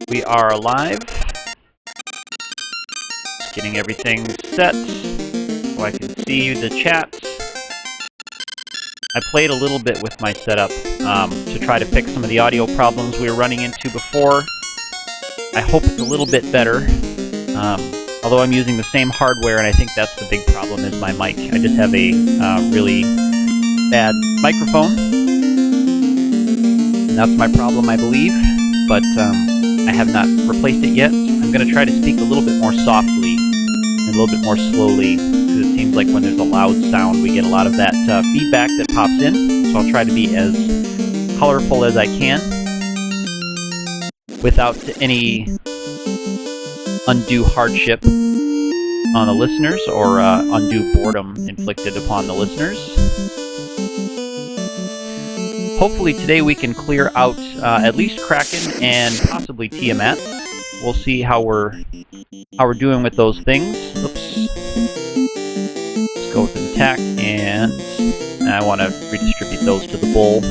We are live. Just getting everything set so I can see the chat. I played a little bit with my setup to try to fix some of the audio problems we were running into before. I hope it's a little bit better. Although I'm using the same hardware, and I think that's the big problem, is my mic. I just have a really bad microphone. And that's my problem, I believe. But I have not replaced it yet. I'm going to try to speak a little bit more softly and a little bit more slowly, because it seems like when there's a loud sound, we get a lot of that feedback that pops in. So I'll try to be as colorful as I can without any undue hardship on the listeners or undue boredom inflicted upon the listeners. Hopefully today we can clear out at least Kraken and possibly Tiamat. We'll see how we're doing with those things. Oops. Let's go with an attack, and I want to redistribute those to the bowl.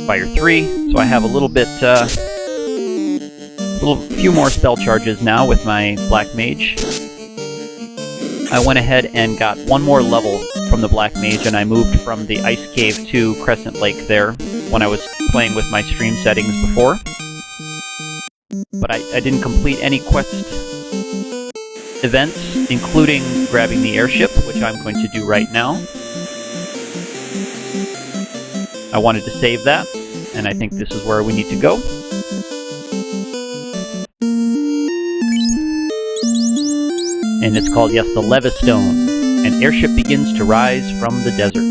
Fire 3, so I have a little bit, few more spell charges now with my Black Mage. I went ahead and got one more level from the Black Mage, and I moved from the Ice Cave to Crescent Lake there when I was playing with my stream settings before. But I didn't complete any quest events, including grabbing the airship, which I'm going to do right now. I wanted to save that, and I think this is where we need to go. And it's called, yes, the Levistone. An airship begins to rise from the desert.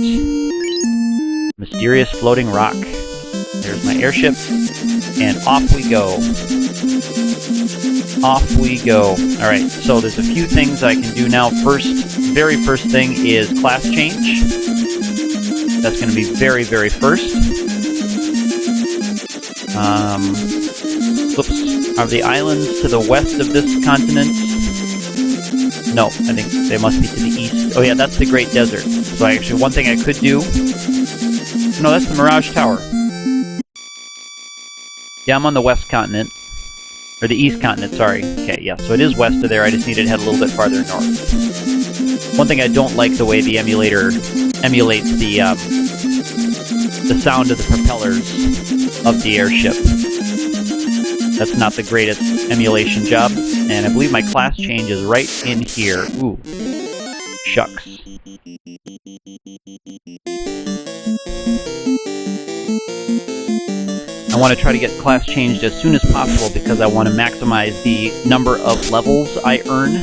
Mysterious floating rock. There's my airship, and off we go. Off we go. Alright, so there's a few things I can do now. Very first thing is class change. That's going to be very, very first. Oops. Are the islands to the west of this continent? No, I think they must be to the east. Oh yeah, that's the Great Desert. So actually, one thing I could do... No, that's the Mirage Tower. Yeah, I'm on the west continent. Or the east continent, sorry. Okay, yeah, so it is west of there. I just needed to head a little bit farther north. One thing I don't like the way the emulator emulates the sound of the propellers of the airship. That's not the greatest emulation job, and I believe my class change is right in here. Ooh, shucks. I want to try to get class changed as soon as possible because I want to maximize the number of levels I earn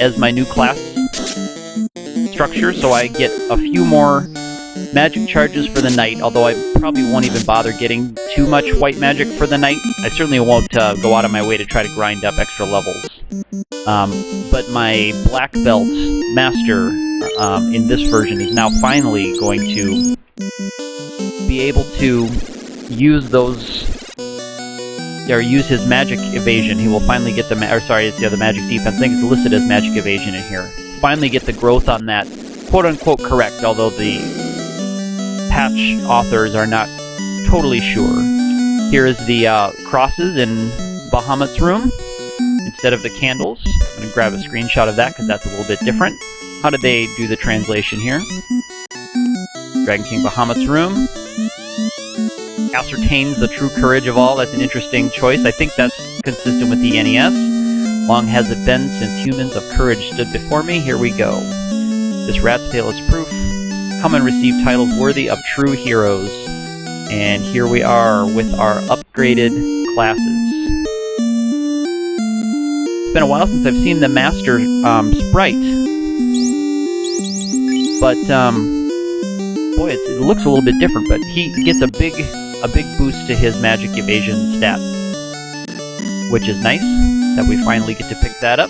as my new class structure, so I get a few more magic charges for the night, although I probably won't even bother getting too much white magic for the night. I certainly won't go out of my way to try to grind up extra levels. But my black belt master in this version is now finally going to be able to use those, or use his magic evasion. He will finally get the the magic defense. I think it's listed as magic evasion in here. Finally get the growth on that, quote-unquote correct, although the patch authors are not totally sure. Here is the crosses in Bahamut's room instead of the candles. I'm going to grab a screenshot of that because that's a little bit different. How did they do the translation here? Dragon King Bahamut's room. Ascertains the true courage of all. That's an interesting choice. I think that's consistent with the NES. Long has it been since humans of courage stood before me. Here we go. This rat's tail is proof. Come and receive titles worthy of true heroes. And here we are with our upgraded classes. It's been a while since I've seen the Master sprite. But, boy, it looks a little bit different, but he gets a big boost to his magic evasion stat. Which is nice, that we finally get to pick that up.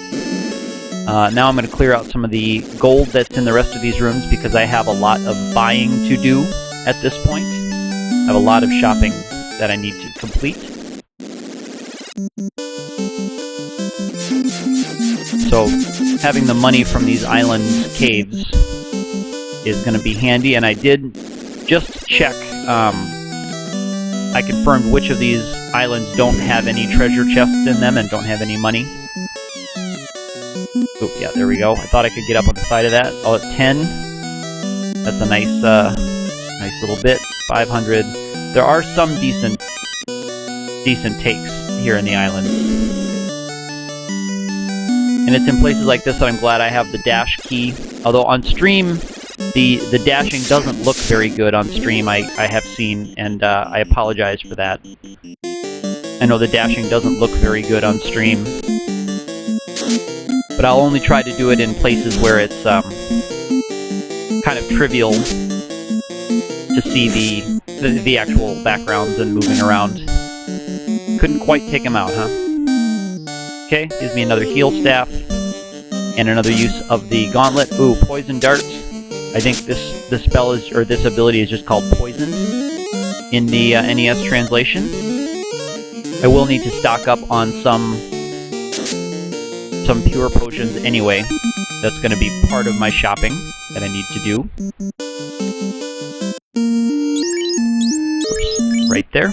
Now I'm going to clear out some of the gold that's in the rest of these rooms because I have a lot of buying to do at this point. I have a lot of shopping that I need to complete. So having the money from these island caves is going to be handy. And I did just check. I confirmed which of these islands don't have any treasure chests in them and don't have any money. Oh, yeah, there we go. I thought I could get up on the side of that. Oh, at 10. That's a nice, nice little bit. 500. There are some decent takes here in the island. And it's in places like this that I'm glad I have the dash key. Although on stream, the dashing doesn't look very good on stream, I have seen, and I apologize for that. I know the dashing doesn't look very good on stream. But I'll only try to do it in places where it's kind of trivial to see the actual backgrounds and moving around. Couldn't quite take him out, huh? Okay, gives me another heal staff and another use of the gauntlet. Ooh, poison darts. I think this spell is, or this ability is just called poison in the NES translation. I will need to stock up on some pure potions anyway. That's going to be part of my shopping that I need to do. Oops, right there.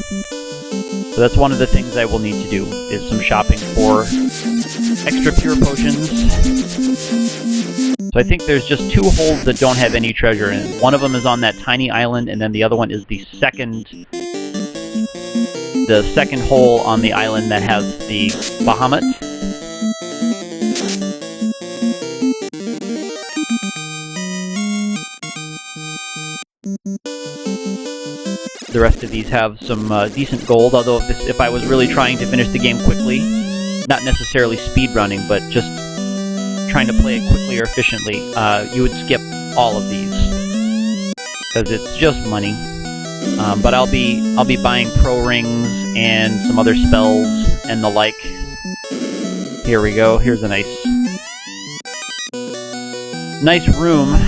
So that's one of the things I will need to do, is some shopping for extra pure potions. So I think there's just 2 holes that don't have any treasure in it. One of them is on that tiny island, and then the other one is the second hole on the island that has the Bahamut. The rest of these have some decent gold, although if I was really trying to finish the game quickly, not necessarily speedrunning, but just trying to play it quickly or efficiently, you would skip all of these, because it's just money. But I'll be buying pro rings and some other spells and the like. Here we go. Here's a nice room.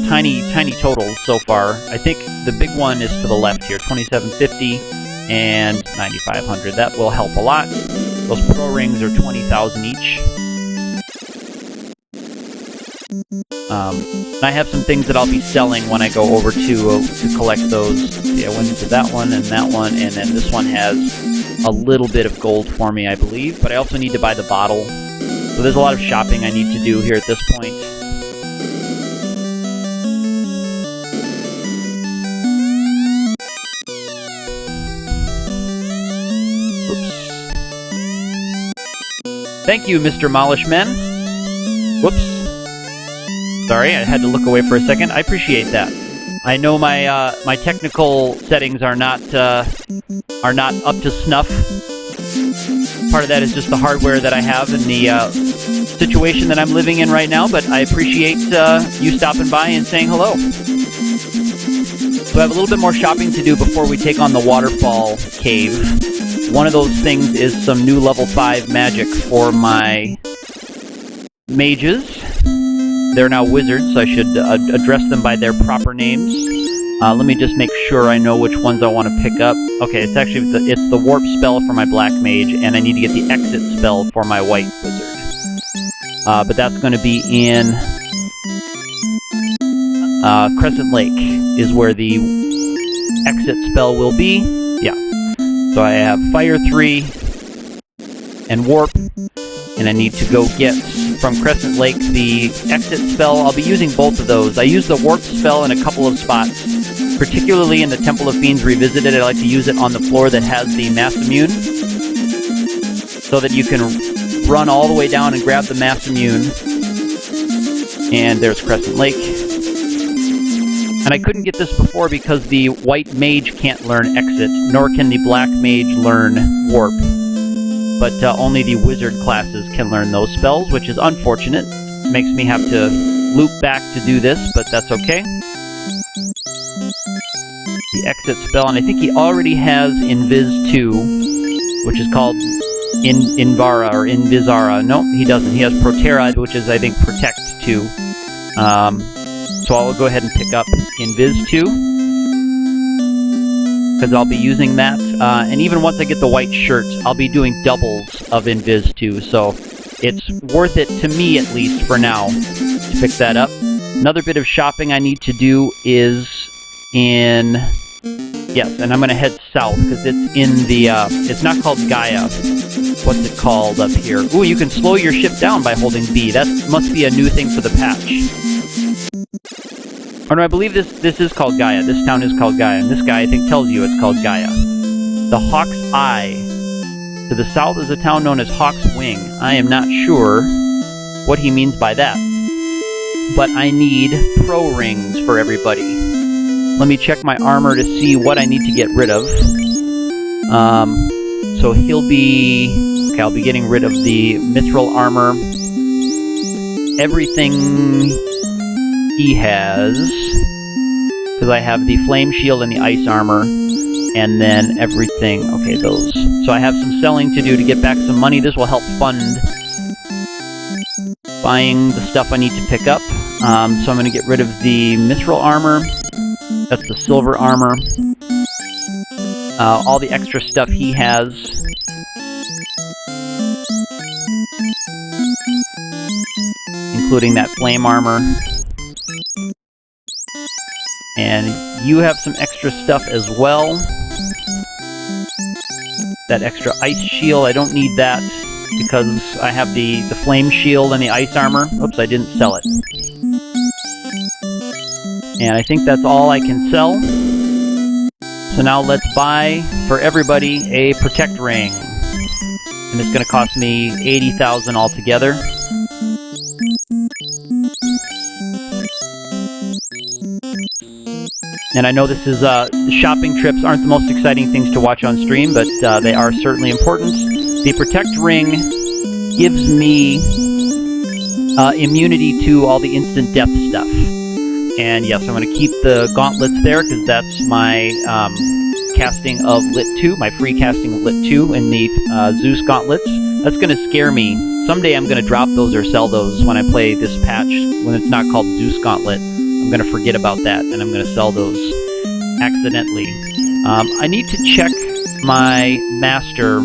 Tiny totals so far. I think the big one is to the left here, 2750 and 9500. That will help a lot. Those pro rings are 20,000 each. I have some things that I'll be selling when I go over to collect those. Yeah, I went into that one, and then this one has a little bit of gold for me, I believe. But I also need to buy the bottle. So there's a lot of shopping I need to do here at this point. Thank you, Mr. Molishman. Whoops. Sorry, I had to look away for a second. I appreciate that. I know my my technical settings are not up to snuff. Part of that is just the hardware that I have and the situation that I'm living in right now, but I appreciate you stopping by and saying hello. So I have a little bit more shopping to do before we take on the Waterfall cave. One of those things is some new level 5 magic for my mages. They're now wizards, so I should address them by their proper names. Let me just make sure I know which ones I want to pick up. Okay, it's actually it's the warp spell for my black mage, and I need to get the exit spell for my white wizard. But that's going to be in Crescent Lake is where the exit spell will be. Yeah. So I have Fire 3 and Warp, and I need to go get from Crescent Lake the exit spell. I'll be using both of those. I use the Warp spell in a couple of spots, particularly in the Temple of Fiends Revisited. I like to use it on the floor that has the Mass Immune, so that you can run all the way down and grab the Mass Immune. And there's Crescent Lake. And I couldn't get this before because the white mage can't learn exit, nor can the black mage learn warp. But only the wizard classes can learn those spells, which is unfortunate. Makes me have to loop back to do this, but that's okay. The exit spell, and I think he already has Invis 2, which is called Invara or Invisara. No, he doesn't. He has Protera, which is, I think, Protect 2. So I'll go ahead and pick up Invis 2, because I'll be using that. And even once I get the white shirt, I'll be doing doubles of Invis 2, so it's worth it to me, at least for now, to pick that up. Another bit of shopping I need to do is in... Yes, and I'm going to head south, because it's in the... it's not called Gaia. What's it called up here? Ooh, you can slow your ship down by holding B. That must be a new thing for the patch. Or no, I believe this is called Gaia. This town is called Gaia, and this guy, I think, tells you it's called Gaia. The Hawk's Eye. To the south is a town known as Hawk's Wing. I am not sure what he means by that. But I need pro rings for everybody. Let me check my armor to see what I need to get rid of. So he'll be... Okay, I'll be getting rid of the mithril armor. Everything he has, because I have the flame shield and the ice armor, and then everything. Okay, those. So I have some selling to do to get back some money. This will help fund buying the stuff I need to pick up. So I'm going to get rid of the mithril armor. That's the silver armor. All the extra stuff he has. Including that flame armor. And you have some extra stuff as well. That extra ice shield, I don't need that because I have the flame shield and the ice armor. Oops, I didn't sell it. And I think that's all I can sell. So now let's buy for everybody a protect ring. And it's going to cost me 80,000 altogether. And I know this is, the shopping trips aren't the most exciting things to watch on stream, but they are certainly important. The Protect Ring gives me immunity to all the instant death stuff. And yes, I'm going to keep the gauntlets there, because that's my casting of Lit 2, my free casting of Lit 2 in the Zeus gauntlets. That's going to scare me. Someday I'm going to drop those or sell those when I play this patch, when it's not called Zeus Gauntlet. I'm going to forget about that, and I'm going to sell those accidentally. I need to check my master.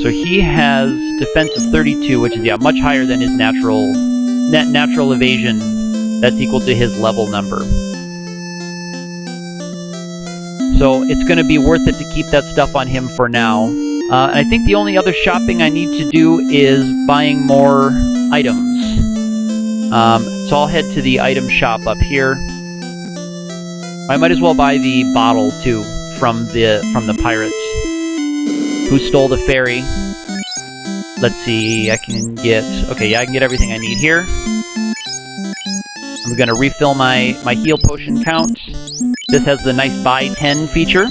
So he has defense of 32, which is, yeah, much higher than his natural evasion. That's equal to his level number. So it's going to be worth it to keep that stuff on him for now. I think the only other shopping I need to do is buying more items. So I'll head to the item shop up here. I might as well buy the bottle too from the pirates who stole the ferry. Let's see, I can get... Okay, yeah, I can get everything I need here. I'm gonna refill my heal potion count. This has the nice buy 10 feature.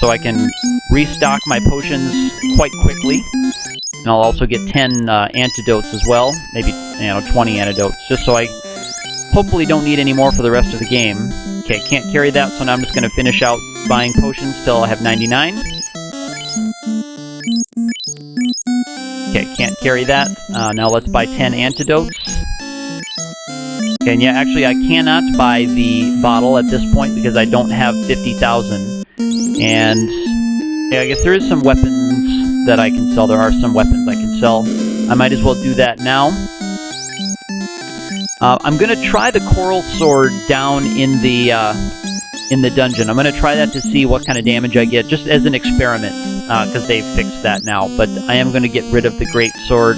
So I can restock my potions quite quickly. And I'll also get 10 antidotes as well. Maybe, 20 antidotes. Just so I hopefully don't need any more for the rest of the game. Okay, can't carry that, so now I'm just going to finish out buying potions till I have 99. Okay, can't carry that. Now let's buy 10 antidotes. Okay, and yeah, actually I cannot buy the bottle at this point because I don't have 50,000. And yeah, I guess there is some weapons that I can sell. There are some weapons I can sell. I might as well do that now. I'm going to try the coral sword down in the dungeon. I'm going to try that to see what kind of damage I get, just as an experiment, because they've fixed that now. But I am going to get rid of the great sword.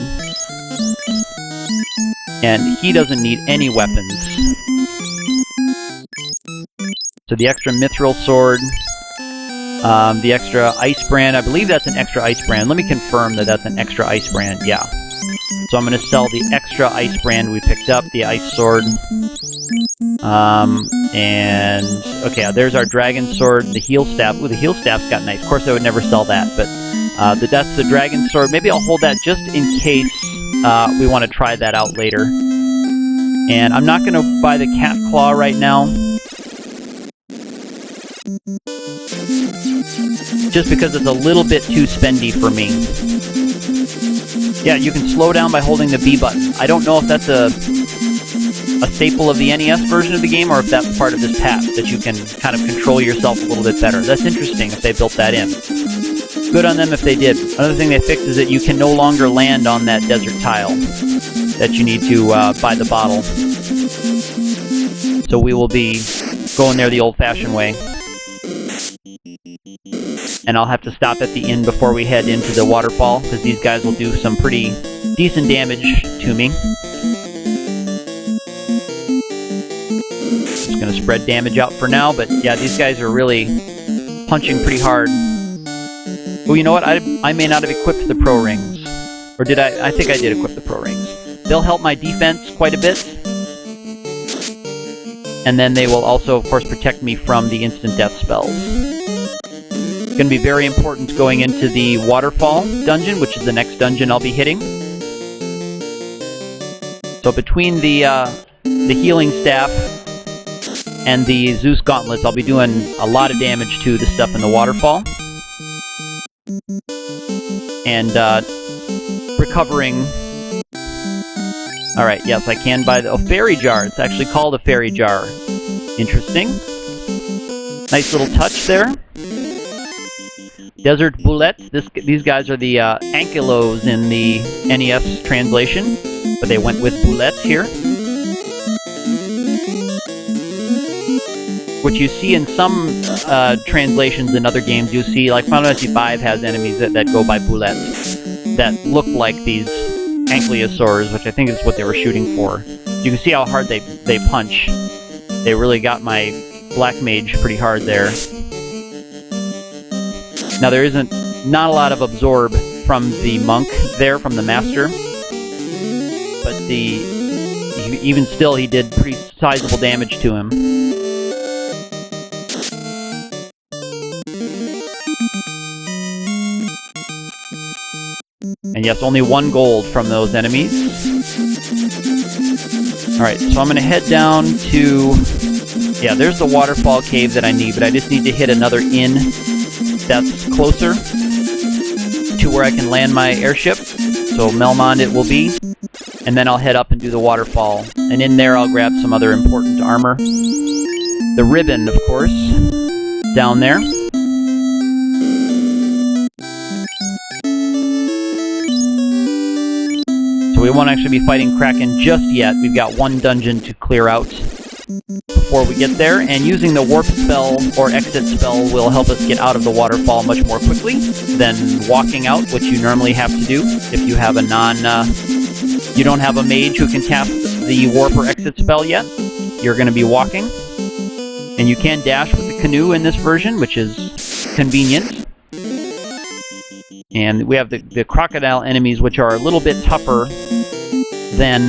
And he doesn't need any weapons. So the extra mithril sword, the extra ice brand, I believe that's an extra ice brand. Let me confirm that that's an extra ice brand, yeah. So I'm going to sell the extra ice brand we picked up, the ice sword. And, okay, there's our dragon sword, the heal staff. Ooh, the heal staff's got nice. Of course, I would never sell that, but that's the dragon sword. Maybe I'll hold that just in case we want to try that out later. And I'm not going to buy the cat claw right now, just because it's a little bit too spendy for me. Yeah, you can slow down by holding the B button. I don't know if that's a staple of the NES version of the game, or if that's part of this patch, that you can kind of control yourself a little bit better. That's interesting if they built that in. Good on them if they did. Another thing they fixed is that you can no longer land on that desert tile, that you need to buy the bottle. So we will be going there the old-fashioned way. And I'll have to stop at the inn before we head into the waterfall, because these guys will do some pretty decent damage to me. Just going to spread damage out for now, but yeah, these guys are really punching pretty hard. Oh, you know what? I may not have equipped the pro rings. Or did I? I think I did equip the pro rings. They'll help my defense quite a bit. And then they will also, of course, protect me from the instant death spells. It's going to be very important going into the Waterfall dungeon, which is the next dungeon I'll be hitting. So between the healing staff and the Zeus gauntlets, I'll be doing a lot of damage to the stuff in the Waterfall. And recovering... Alright, yes, I can buy the fairy jar. It's actually called a fairy jar. Interesting. Nice little touch there. Desert Boulette. These guys are the Ankylos in the NES translation, but they went with Boulette here. What you see in some translations in other games, you see, like Final Fantasy V has enemies that go by Boulette, that look like these Ankylosaurs, which I think is what they were shooting for. You can see how hard they punch. They really got my Black Mage pretty hard there. Now there not a lot of absorb from the monk there, from the master, but even still he did pretty sizable damage to him. And yes, only 1 gold from those enemies. Alright, so I'm going to head down to... Yeah, there's the waterfall cave that I need, but I just need to hit another inn that's closer to where I can land my airship. So Melmond it will be. And then I'll head up and do the waterfall. And in there I'll grab some other important armor. The ribbon, of course, down there. So we won't actually be fighting Kraken just yet. We've got 1 dungeon to clear out before we get there, and using the warp spell or exit spell will help us get out of the waterfall much more quickly than walking out, which you normally have to do if you have a you don't have a mage who can cast the warp or exit spell yet. You're going to be walking, and you can dash with the canoe in this version, which is convenient. And we have the crocodile enemies, which are a little bit tougher than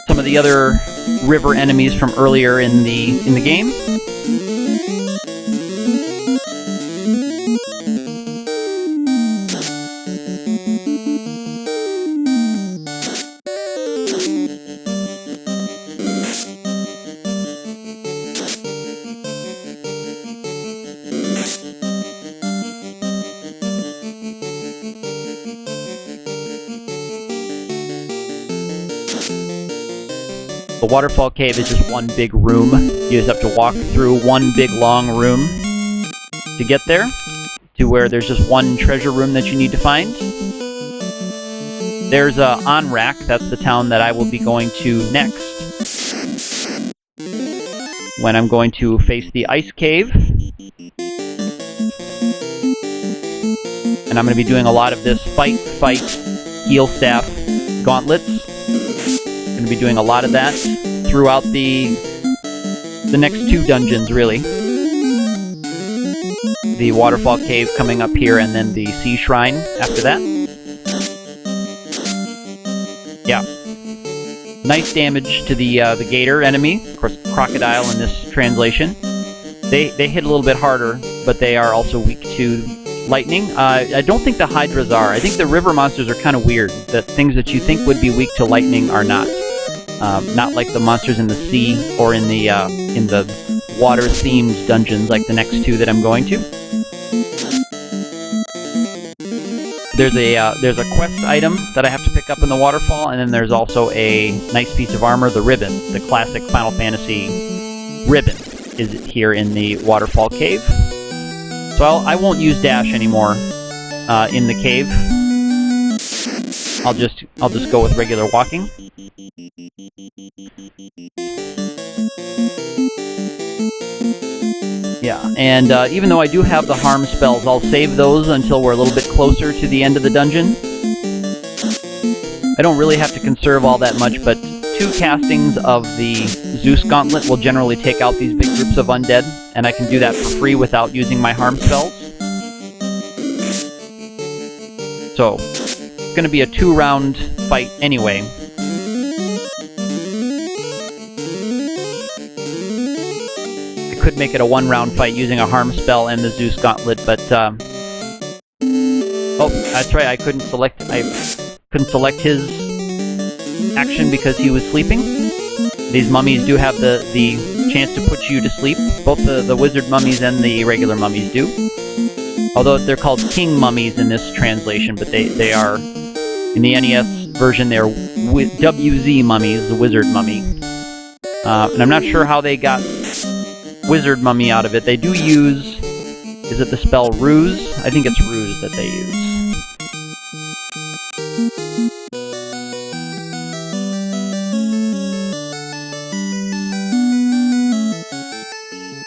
some of the other river enemies from earlier in the game. The waterfall cave is just 1 big room. You just have to walk through 1 big long room to get there, to where there's just 1 treasure room that you need to find. There's Onrak, that's the town that I will be going to next, when I'm going to face the ice cave. And I'm going to be doing a lot of this fight, heal staff gauntlets. Going to be doing a lot of that throughout the next 2 dungeons, really. The waterfall cave coming up here, and then the sea shrine after that. Yeah, nice damage to the gator enemy, of course, crocodile in this translation. They hit a little bit harder, but they are also weak to lightning. I don't think the hydras are. I think the river monsters are kind of weird. The things that you think would be weak to lightning are not. Not like the monsters in the sea or in the water-themed dungeons like the next 2 that I'm going to. There's a quest item that I have to pick up in the waterfall, and then there's also a nice piece of armor, the ribbon. The classic Final Fantasy ribbon is here in the waterfall cave. So I won't use dash anymore in the cave. I'll just go with regular walking. Yeah, and even though I do have the harm spells, I'll save those until we're a little bit closer to the end of the dungeon. I don't really have to conserve all that much, but 2 castings of the Zeus Gauntlet will generally take out these big groups of undead, and I can do that for free without using my harm spells. So, it's going to be a 2-round fight anyway. I could make it a 1-round fight using a harm spell and the Zeus Gauntlet, but oh, that's right, I couldn't select his action because he was sleeping. These mummies do have the chance to put you to sleep. Both the wizard mummies and the regular mummies do. Although they're called king mummies in this translation, but they are, in the NES version, they're WZ mummies, the wizard mummy. And I'm not sure how they got wizard mummy out of it. They do use, is it the spell ruse? I think it's ruse that they use.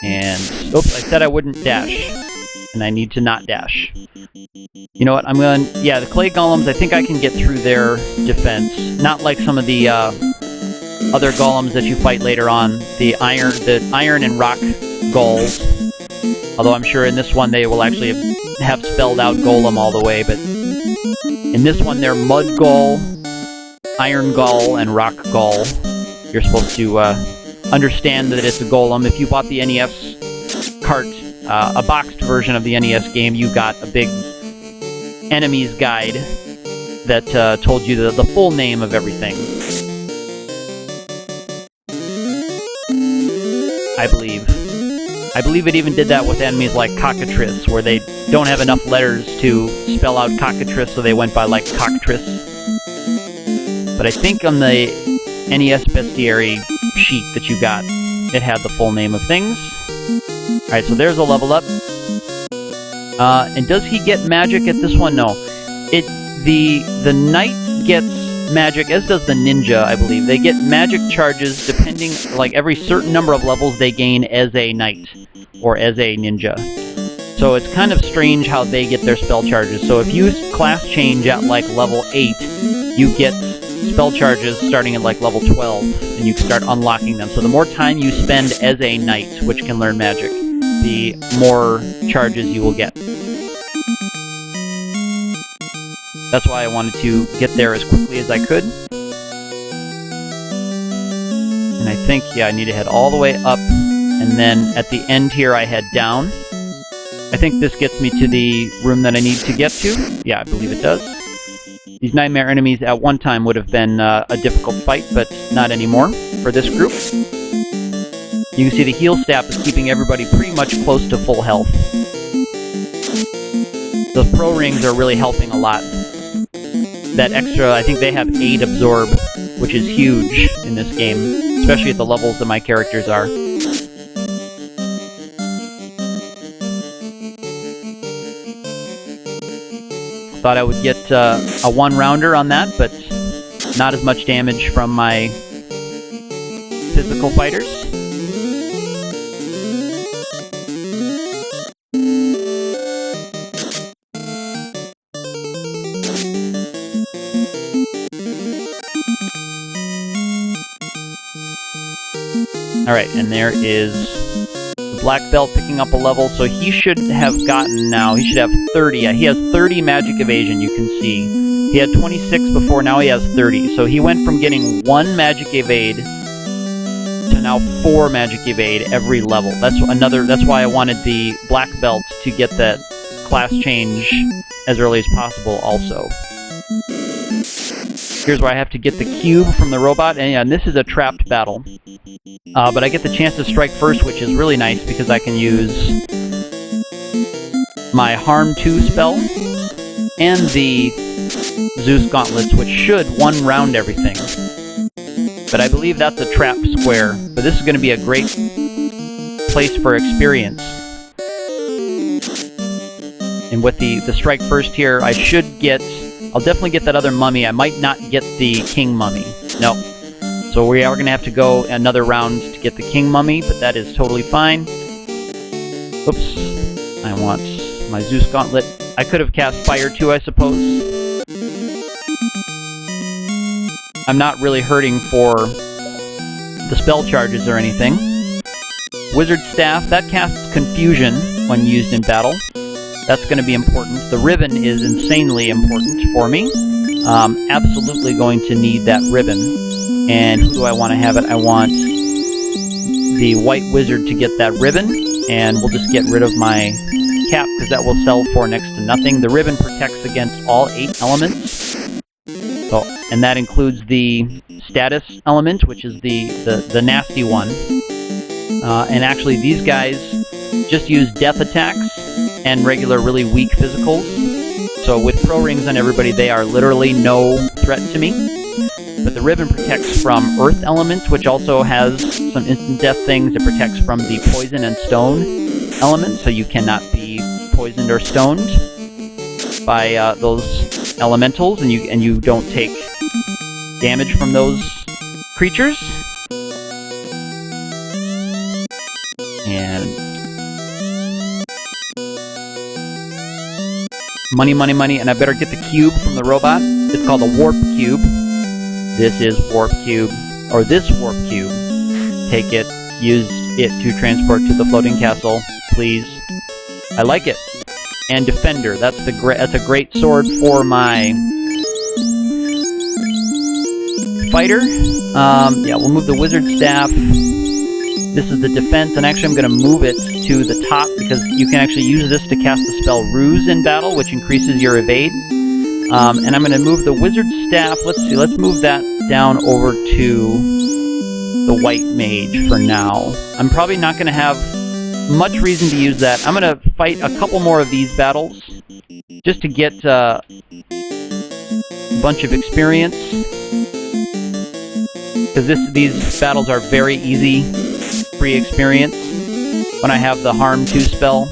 And, oops, I said I wouldn't dash. And I need to not dash. You know what, I'm going to... Yeah, the clay golems, I think I can get through their defense. Not like some of the other golems that you fight later on. The iron and rock ghouls. Although I'm sure in this one they will actually have spelled out golem all the way. But in this one, they're mud ghoul, iron ghoul, and rock ghoul. You're supposed to understand that it's a golem. If you bought the NES cart, a boxed version of the NES game, you got a big enemies guide that told you the full name of everything. I believe it even did that with enemies like cockatrice, where they don't have enough letters to spell out cockatrice, so they went by like cockatrice. But I think on the NES bestiary sheet that you got, it had the full name of things. Alright, so there's a level up. And does he get magic at this one? No. The knight gets magic, as does the ninja, I believe. They get magic charges depending, like every certain number of levels they gain as a knight, or as a ninja. So it's kind of strange how they get their spell charges. So if you class change at like level 8, you get spell charges starting at like level 12, and you can start unlocking them. So the more time you spend as a knight, which can learn magic, the more charges you will get. That's why I wanted to get there as quickly as I could. And I think, yeah, I need to head all the way up, and then at the end here I head down. I think this gets me to the room that I need to get to. Yeah, I believe it does. These nightmare enemies at one time would have been a difficult fight, but not anymore for this group. You can see the heal staff is keeping everybody pretty much close to full health. Those pro rings are really helping a lot. That extra, I think they have 8 absorb, which is huge in this game, especially at the levels that my characters are. Thought I would get a 1-rounder on that, but not as much damage from my physical fighters. Alright, and there is the black belt picking up a level, so he should have gotten now, he should have 30. Yeah, he has 30 magic evasion, you can see. He had 26 before, now he has 30. So he went from getting 1 magic evade to now 4 magic evade every level. That's why I wanted the black belt to get that class change as early as possible also. Here's where I have to get the cube from the robot, and yeah, and this is a trapped battle. But I get the chance to strike first, which is really nice because I can use my Harm 2 spell and the Zeus Gauntlets, which should 1-round everything. But I believe that's a trapped square, but this is going to be a great place for experience. And with the strike first here, I should get... I'll definitely get that other mummy. I might not get the king mummy. No. So we are going to have to go another round to get the king mummy, but that is totally fine. Oops. I want my Zeus Gauntlet. I could have cast Fire too, I suppose. I'm not really hurting for the spell charges or anything. Wizard Staff, that casts Confusion when used in battle. That's going to be important. The ribbon is insanely important for me. Absolutely going to need that ribbon. And who do I want to have it? I want the white wizard to get that ribbon. And we'll just get rid of my cap, because that will sell for next to nothing. The ribbon protects against all 8 elements. So, and that includes the status element, which is the nasty one. And actually, these guys just use death attacks and regular really weak physicals. So with pro rings on everybody, they are literally no threat to me. But the ribbon protects from earth elements, which also has some instant death things. It protects from the poison and stone elements, so you cannot be poisoned or stoned by those elementals, and you don't take damage from those creatures. And money, money, money, and I better get the cube from the robot. It's called a warp cube. This is warp cube, or this warp cube. Take it, use it to transport to the floating castle, please. I like it. And defender, that's a great sword for my fighter. Yeah, we'll move the wizard staff. This is the defense, and actually I'm going to move it to the top, because you can actually use this to cast the spell Ruse in battle, which increases your evade. And I'm going to move the wizard staff. Let's see, let's move that down over to the white mage for now. I'm probably not going to have much reason to use that. I'm going to fight a couple more of these battles just to get a bunch of experience, because these battles are very easy, free experience. When I have the Harm 2 spell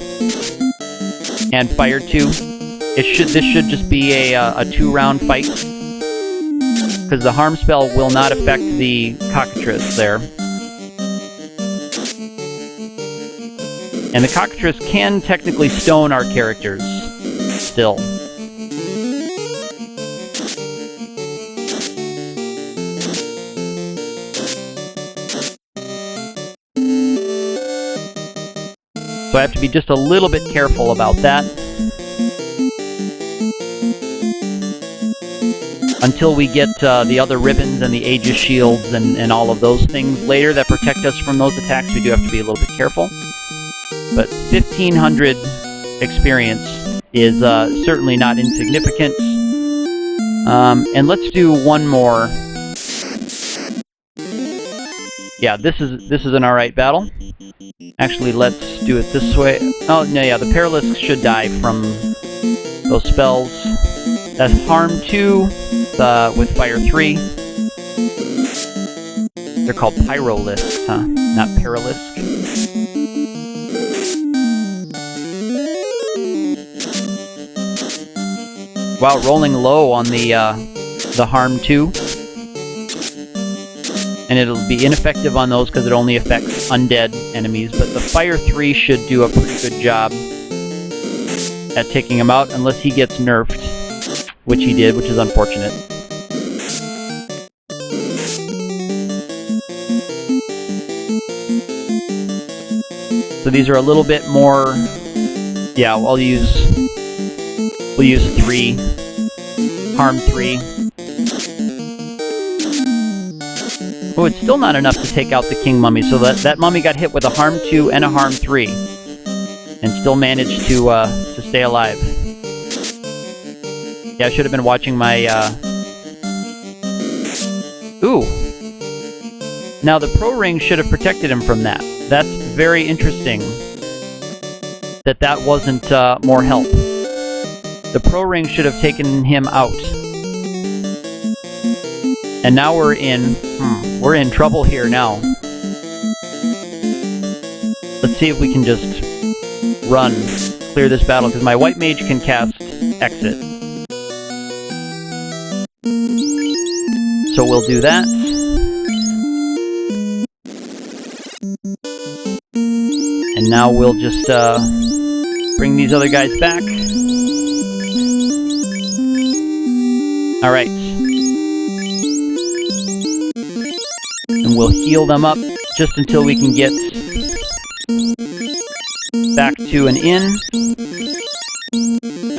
and Fire 2, this should just be a 2-round fight, because the Harm spell will not affect the Cockatrice there. And the Cockatrice can technically stone our characters still. So I have to be just a little bit careful about that. Until we get the other ribbons and the Aegis shields and all of those things later that protect us from those attacks, we do have to be a little bit careful. But 1,500 experience is certainly not insignificant. And let's do one more. Yeah, this is an alright battle. Actually, let's do it this way. Oh, no, yeah, the Paralisk should die from those spells. That's Harm 2 with Fire 3. They're called Pyralisks, huh? Not Paralisk. Wow, rolling low on the Harm 2. And it'll be ineffective on those because it only affects undead enemies. But the Fire 3 should do a pretty good job at taking him out, unless he gets nerfed, which he did, which is unfortunate. So these are a little bit more... Yeah, we'll use 3. Harm 3. Oh, it's still not enough to take out the King Mummy, so that mummy got hit with a Harm 2 and a Harm 3, and still managed to stay alive. Yeah, I should have been watching my, Ooh! Now, the Pro Ring should have protected him from that. That's very interesting that wasn't more help. The Pro Ring should have taken him out. And now we're in trouble here now. Let's see if we can just run clear this battle, because my white mage can cast Exit. So we'll do that. And now we'll just bring these other guys back. Alright. And we'll heal them up just until we can get back to an inn.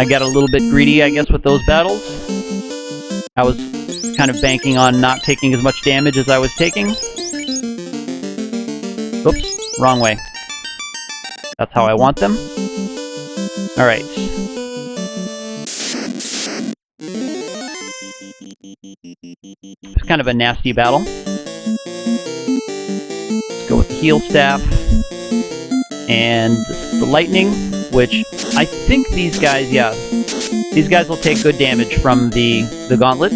I got a little bit greedy, I guess, with those battles. I was kind of banking on not taking as much damage as I was taking. Oops, wrong way. That's how I want them. Alright. It's kind of a nasty battle. Let's go with the heal staff. And the lightning, which I think these guys, yeah, these guys will take good damage from the gauntlets.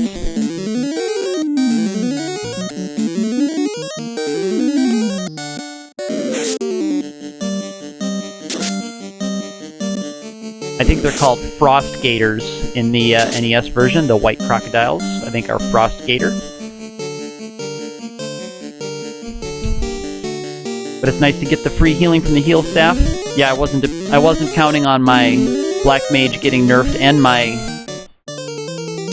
I think they're called Frost Gators in the NES version. The white crocodiles, I think, are Frost Gator. But it's nice to get the free healing from the heal staff. Yeah, I wasn't counting on my black mage getting nerfed and my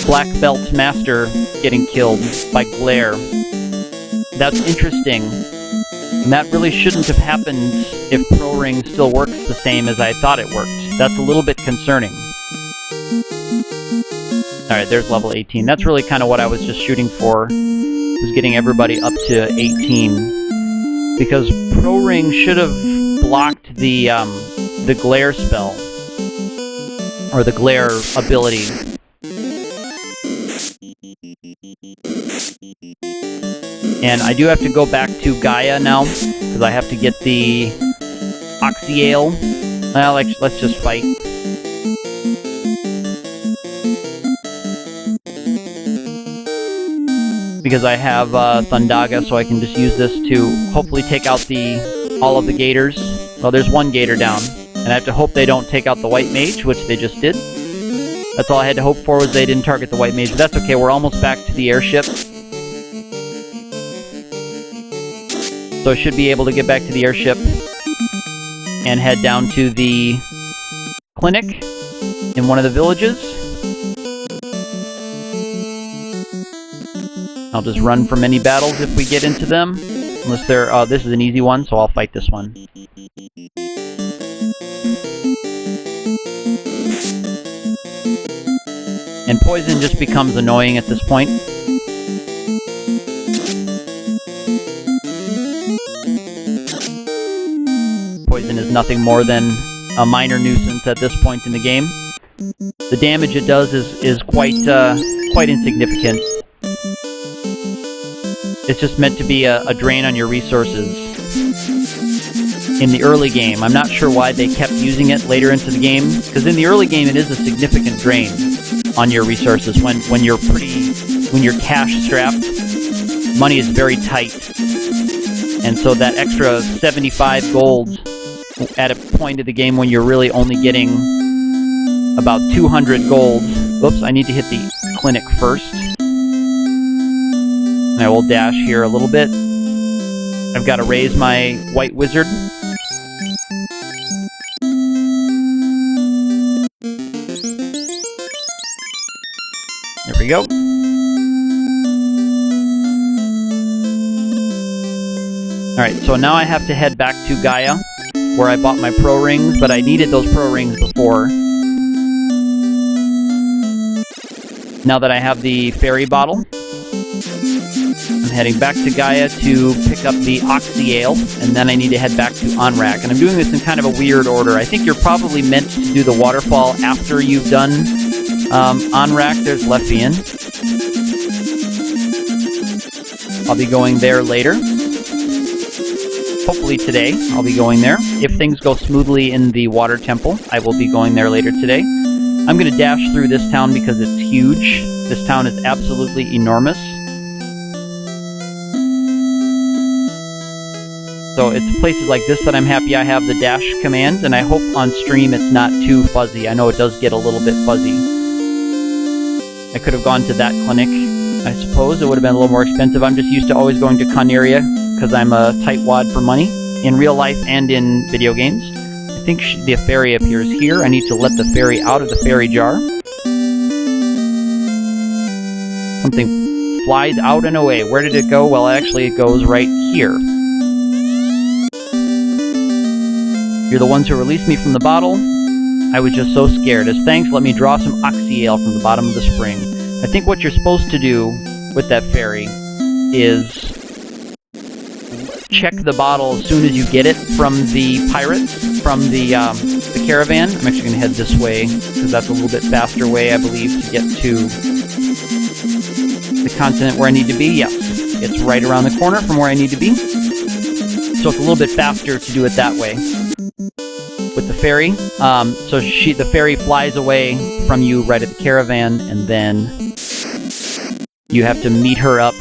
black belt master getting killed by glare. That's interesting. And that really shouldn't have happened if Pro Ring still works the same as I thought it worked. That's a little bit concerning. Alright, there's level 18. That's really kind of what I was just shooting for, was getting everybody up to 18. Because Pro Ring should have blocked the glare spell, or the glare ability. And I do have to go back to Gaia now, because I have to get the Oxyale. Well, let's just fight. Because I have Thundaga, so I can just use this to hopefully take out all of the Gators. Well, there's one Gator down, and I have to hope they don't take out the White Mage, which they just did. That's all I had to hope for, was they didn't target the White Mage, but that's okay, we're almost back to the airship. So I should be able to get back to the airship and head down to the clinic in one of the villages. I'll just run from any battles if we get into them. Unless they're... Oh, this is an easy one, so I'll fight this one. And poison just becomes annoying at this point. Poison is nothing more than a minor nuisance at this point in the game. The damage it does is quite insignificant. It's just meant to be a drain on your resources in the early game. I'm not sure why they kept using it later into the game, because in the early game it is a significant drain on your resources. When you're cash strapped, money is very tight, and so that extra 75 gold at a point of the game when you're really only getting about 200 gold. Oops, I need to hit the clinic first. I will dash here a little bit. I've got to raise my white wizard. There we go. Alright, so now I have to head back to Gaia, where I bought my pro rings, but I needed those pro rings before. Now that I have the fairy bottle, I'm heading back to Gaia to pick up the Oxyale, and then I need to head back to Onrak. And I'm doing this in kind of a weird order. I think you're probably meant to do the Waterfall after you've done Onrak. There's Lefian. I'll be going there later. Hopefully today, I'll be going there. If things go smoothly in the Water Temple, I will be going there later today. I'm going to dash through this town because it's huge. This town is absolutely enormous. So it's places like this that I'm happy I have the dash command, and I hope on stream it's not too fuzzy. I know it does get a little bit fuzzy. I could have gone to that clinic, I suppose. It would have been a little more expensive. I'm just used to always going to Conneria because I'm a tightwad for money in real life and in video games. I think the fairy appears here. I need to let the fairy out of the fairy jar. Something flies out and away. Where did it go? Well, actually, it goes right here. You're the ones who released me from the bottle. I was just so scared. As thanks, let me draw some oxyale from the bottom of the spring. I think what you're supposed to do with that fairy is check the bottle as soon as you get it from the pirates, from the caravan. I'm actually going to head this way, because that's a little bit faster way, I believe, to get to the continent where I need to be. Yes, it's right around the corner from where I need to be. So it's a little bit faster to do it that way. With the fairy. So the fairy flies away from you right at the caravan, and then you have to meet her up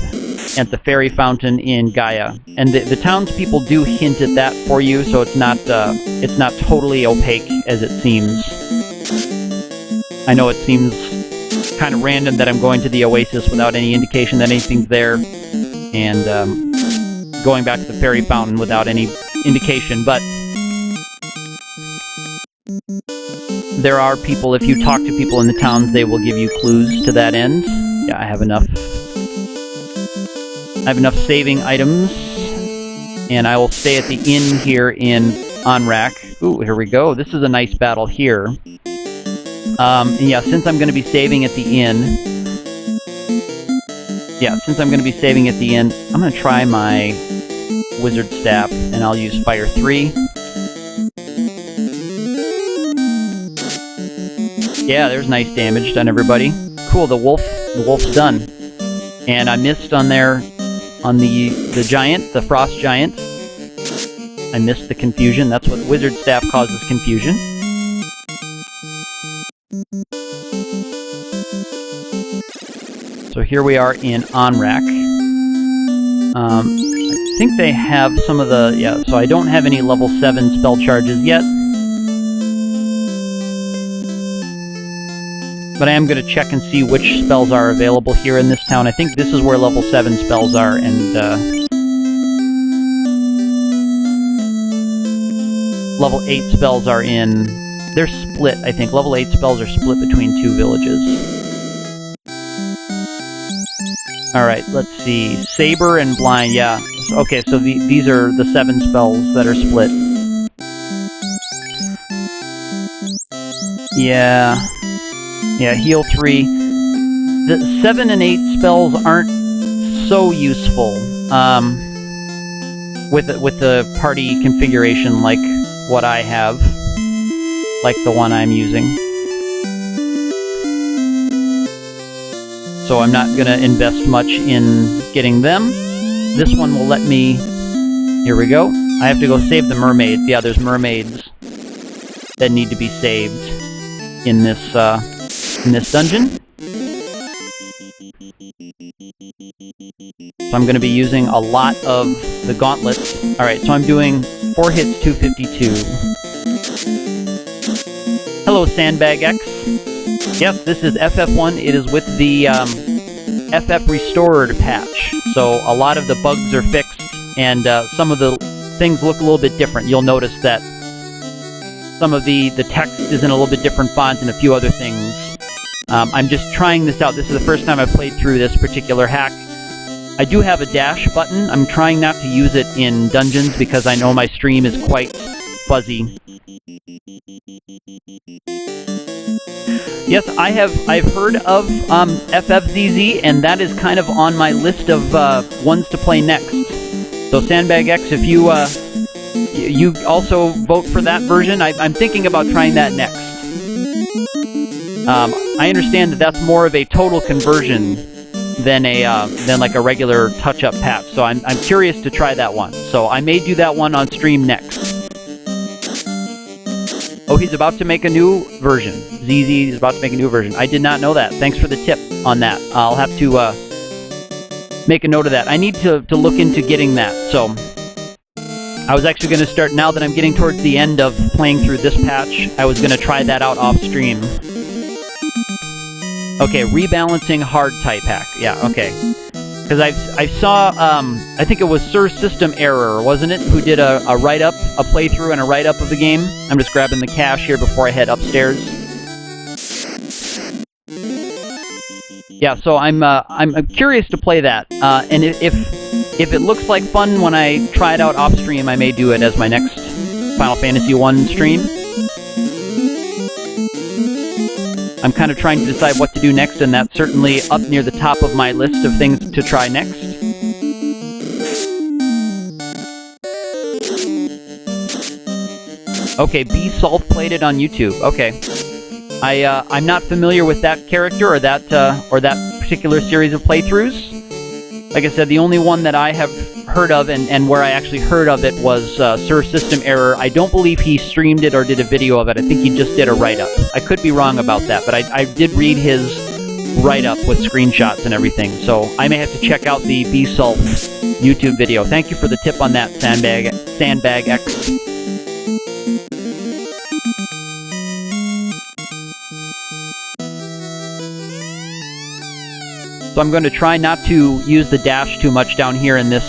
at the fairy fountain in Gaia. And the townspeople do hint at that for you, so it's not totally opaque as it seems. I know it seems kind of random that I'm going to the oasis without any indication that anything's there, and going back to the fairy fountain without any indication, but there are people, if you talk to people in the towns, they will give you clues to that end. Yeah, I have enough saving items, and I will stay at the inn here in Onrak. Ooh, here we go. This is a nice battle here. And yeah, since I'm going to be saving at the inn, I'm going to try my wizard staff, and I'll use Fire 3. Yeah, there's nice damage done, everybody. Cool, the wolf's done. And I missed on there, on the giant, the frost giant. I missed the confusion. That's what wizard staff causes confusion. So here we are in Onrak. I think they have some of the... Yeah, so I don't have any level 7 spell charges yet. But I am going to check and see which spells are available here in this town. I think this is where level 7 spells are, and level 8 spells are in... They're split, I think. Level 8 spells are split between 2 villages. Alright, let's see. Saber and Blind, yeah. Okay, so these are the 7 spells that are split. Yeah... Yeah, heal 3. The 7 and 8 spells aren't so useful with the party configuration like what I have, like the one I'm using. So I'm not going to invest much in getting them. This one will let me... Here we go. I have to go save the mermaids. Yeah, there's mermaids that need to be saved in this dungeon. So I'm going to be using a lot of the gauntlets. Alright, so I'm doing 4 hits, 252. Hello, Sandbag X. Yes, this is FF1. It is with the FF Restored patch. So a lot of the bugs are fixed, and some of the things look a little bit different. You'll notice that some of the text is in a little bit different font and a few other things. I'm just trying this out. This is the first time I've played through this particular hack. I do have a dash button. I'm trying not to use it in dungeons because I know my stream is quite fuzzy. Yes, I've heard of FFZZ, and that is kind of on my list of ones to play next. So Sandbag X, if you you also vote for that version, I'm thinking about trying that next. I understand that that's more of a total conversion than like a regular touch-up patch. So I'm curious to try that one. So I may do that one on stream next. Oh, he's about to make a new version. ZZ is about to make a new version. I did not know that. Thanks for the tip on that. I'll have to make a note of that. I need to look into getting that. So I was actually going to start, now that I'm getting towards the end of playing through this patch, I was going to try that out off stream. Okay, rebalancing hard type hack. Yeah, okay. Because I saw, I think it was Sir System Error, wasn't it? Who did a write-up, a playthrough and a write-up of the game. I'm just grabbing the cache here before I head upstairs. Yeah, so I'm curious to play that. And if it looks like fun when I try it out off stream, I may do it as my next Final Fantasy 1 stream. I'm kind of trying to decide what to do next, and that's certainly up near the top of my list of things to try next. Okay, be self-plated on YouTube. Okay. I'm not familiar with that character or that particular series of playthroughs. Like I said, the only one that I have heard of and where I actually heard of it was Sir System Error. I don't believe he streamed it or did a video of it. I think he just did a write-up. I could be wrong about that, but I did read his write-up with screenshots and everything, so I may have to check out the B-Sulf YouTube video. Thank you for the tip on that, Sandbag X. So I'm going to try not to use the dash too much down here in this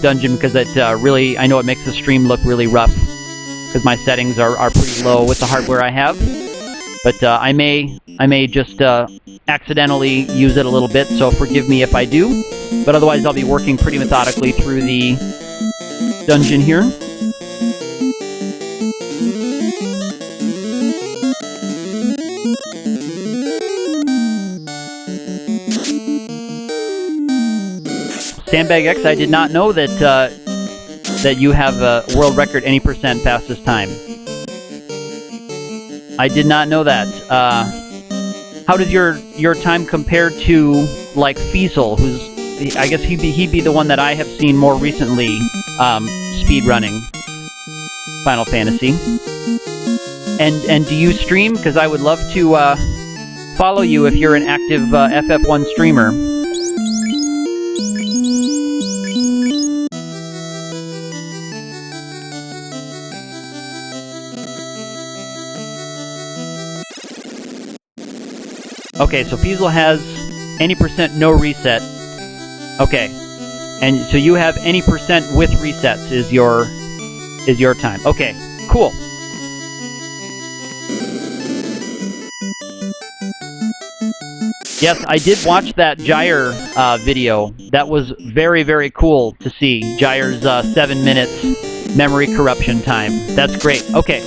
dungeon, because it really, I know it makes the stream look really rough, because my settings are pretty low with the hardware I have. But I may just accidentally use it a little bit, so forgive me if I do. But otherwise I'll be working pretty methodically through the dungeon here. Sandbag X, I did not know that that you have a world record any % fastest time. I did not know that. How does your time compare to like Fiesel, who's, I guess he'd be the one that I have seen more recently speed running Final Fantasy. And do you stream? Because I would love to follow you if you're an active FF1 streamer. Okay, so Fiesel has any % no reset. Okay, and so you have any % with resets is your time. Okay, cool. Yes, I did watch that Gyre video. That was very, very cool to see. Gyre's 7 minutes memory corruption time. That's great. Okay.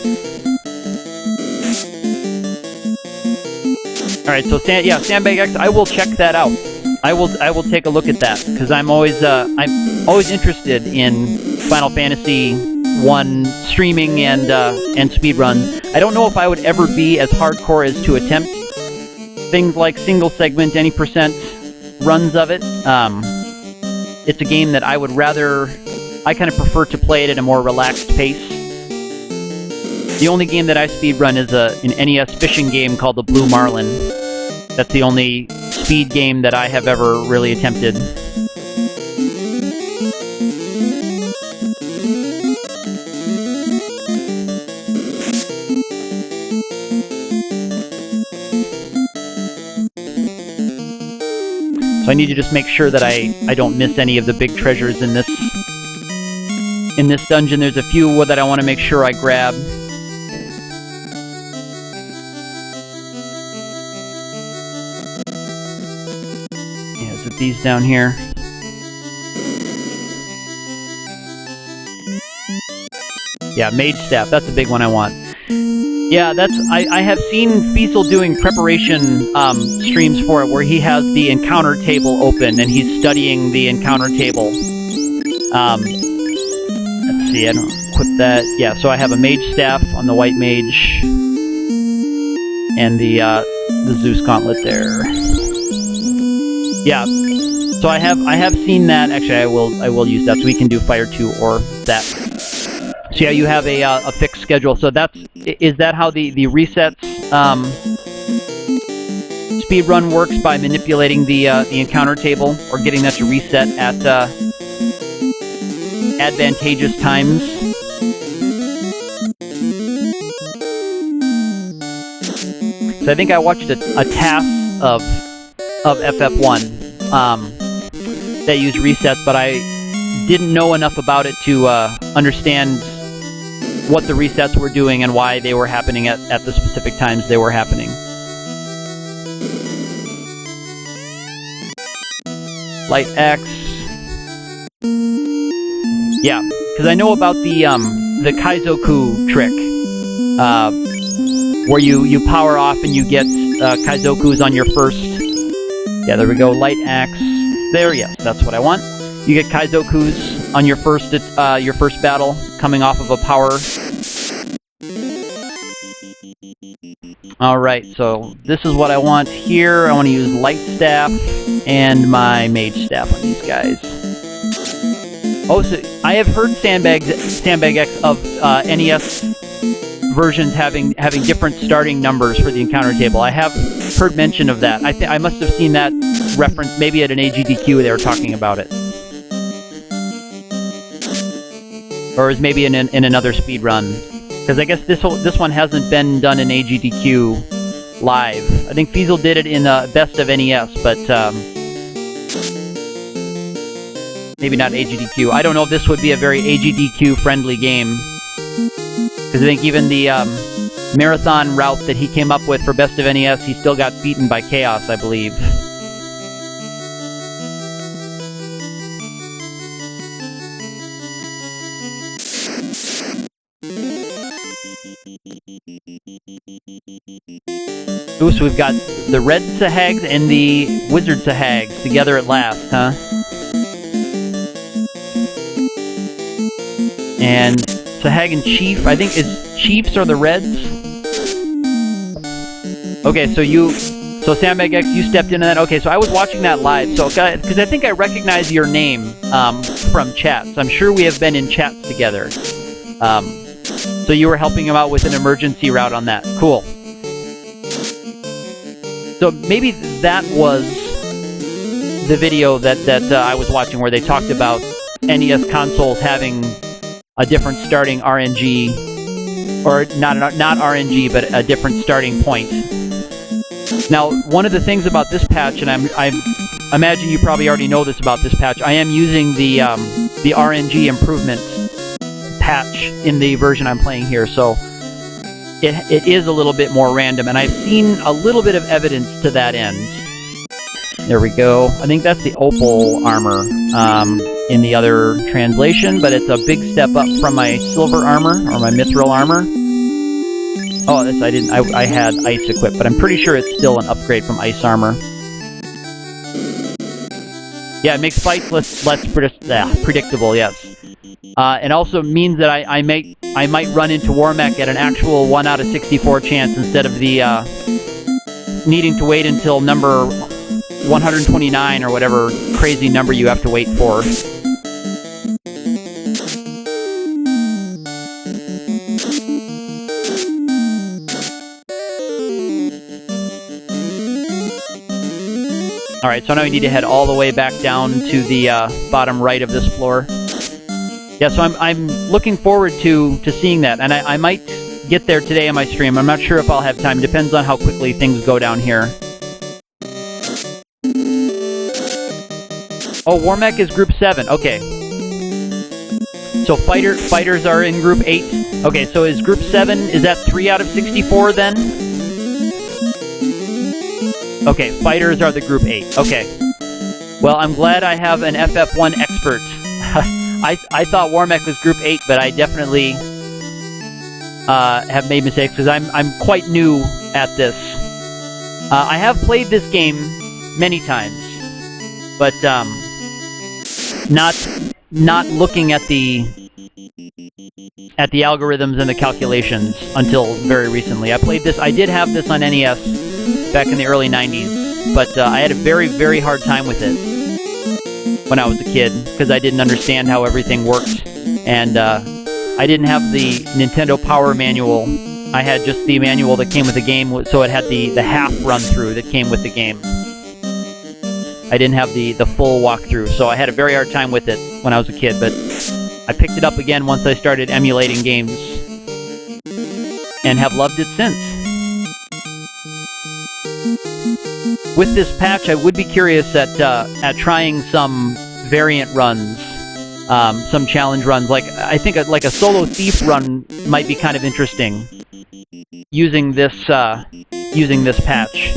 All right, so Sandbag X, I will check that out. I will take a look at that, because I'm always interested in Final Fantasy 1 streaming and speedruns. I don't know if I would ever be as hardcore as to attempt things like single segment, any % runs of it. It's a game that I would rather, I kind of prefer to play it at a more relaxed pace. The only game that I speedrun is an NES fishing game called the Blue Marlin. That's the only speed game that I have ever really attempted. So I need to just make sure that I don't miss any of the big treasures in this dungeon. There's a few that I want to make sure I grab. These down here. Yeah, Mage Staff, that's a big one I want. Yeah, I have seen Fiesel doing preparation streams for it, where he has the encounter table open and he's studying the encounter table. Let's see, I don't equip that. Yeah, so I have a Mage Staff on the White Mage and the Zeus Gauntlet there. Yeah, so I have seen that. Actually, I will use that, so we can do Fire 2 or that. So yeah, you have a fixed schedule. So is that how the resets speedrun works, by manipulating the encounter table or getting that to reset at advantageous times. So I think I watched a task of FF1 that used resets, but I didn't know enough about it to understand what the resets were doing and why they were happening at the specific times they were happening. Light X. Yeah, because I know about the Kaizoku trick, where you power off and you get Kaizokus on your first. Yeah, there we go. Light Axe. There, yes, that's what I want. You get Kaizokus on your first battle, coming off of a power. Alright, so this is what I want here. I want to use Light Staff and my Mage Staff on these guys. Oh, so I have heard Sandbag X of NES versions having different starting numbers for the encounter table. I have heard mention of that. I must have seen that reference maybe at an AGDQ they were talking about it. Or is maybe in another speed run. Because I guess this one hasn't been done in AGDQ live. I think Fiesel did it in Best of NES, but maybe not AGDQ. I don't know if this would be a very AGDQ friendly game. Because I think even the marathon route that he came up with for Best of NES, he still got beaten by Chaos, I believe. Ooh, so we've got the Red Sahags and the Wizard Sahags together at last, huh? And Sahag and Chief, I think, Chiefs are the Reds? Okay, so Sandbag X, you stepped into that. Okay, so I was watching that live, so because I think I recognize your name from chats. I'm sure we have been in chats together. So you were helping him out with an emergency route on that. Cool. So maybe that was the video that I was watching where they talked about NES consoles having a different starting RNG, or not RNG, but a different starting point. Now, one of the things about this patch, and I imagine you probably already know this about this patch, I am using the RNG improvement patch in the version I'm playing here, so it is a little bit more random, and I've seen a little bit of evidence to that end. There we go. I think that's the Opal armor in the other translation, but it's a big step up from my silver armor, or my mithril armor. Oh, this I had ice equipped, but I'm pretty sure it's still an upgrade from ice armor. Yeah, it makes fights less predictable, yes. It also means that I might run into Warmech at an actual 1 out of 64 chance instead of the needing to wait until number 129 or whatever crazy number you have to wait for. Alright, so now we need to head all the way back down to the bottom right of this floor. Yeah, so I'm looking forward to seeing that, and I might get there today on my stream. I'm not sure if I'll have time. Depends on how quickly things go down here. Oh, Warmech is Group 7. Okay. So fighters are in Group 8. Okay, so is Group 7, is that 3 out of 64 then? Okay, fighters are the Group 8. Okay. Well, I'm glad I have an FF1 expert. I thought Warmech was Group 8, but I definitely have made mistakes because I'm quite new at this. I have played this game many times, but not looking at the algorithms and the calculations until very recently. I did have this on NES back in the early 90s, but I had a very, very hard time with it when I was a kid, because I didn't understand how everything worked, and I didn't have the Nintendo Power Manual. I had just the manual that came with the game, so it had the half run-through that came with the game. I didn't have the full walkthrough, so I had a very hard time with it when I was a kid, but I picked it up again once I started emulating games, and have loved it since. With this patch, I would be curious at trying some variant runs, some challenge runs. Like I think like a solo thief run might be kind of interesting using this patch.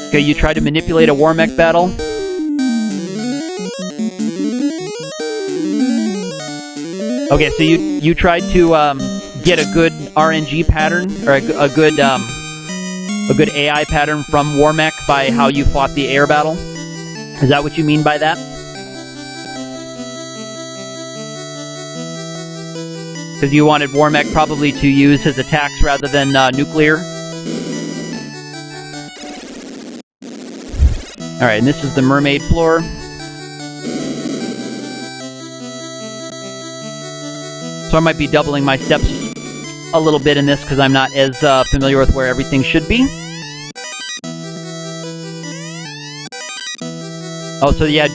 Okay, you tried to manipulate a war mech battle. Okay, so you tried to get a good RNG pattern, or a good AI pattern from war mech by how you fought the air battle. Is that what you mean by that? Because you wanted war mech probably to use his attacks rather than nuclear. Alright, and this is the mermaid floor. So I might be doubling my steps a little bit in this because I'm not as familiar with where everything should be. Oh, so yeah,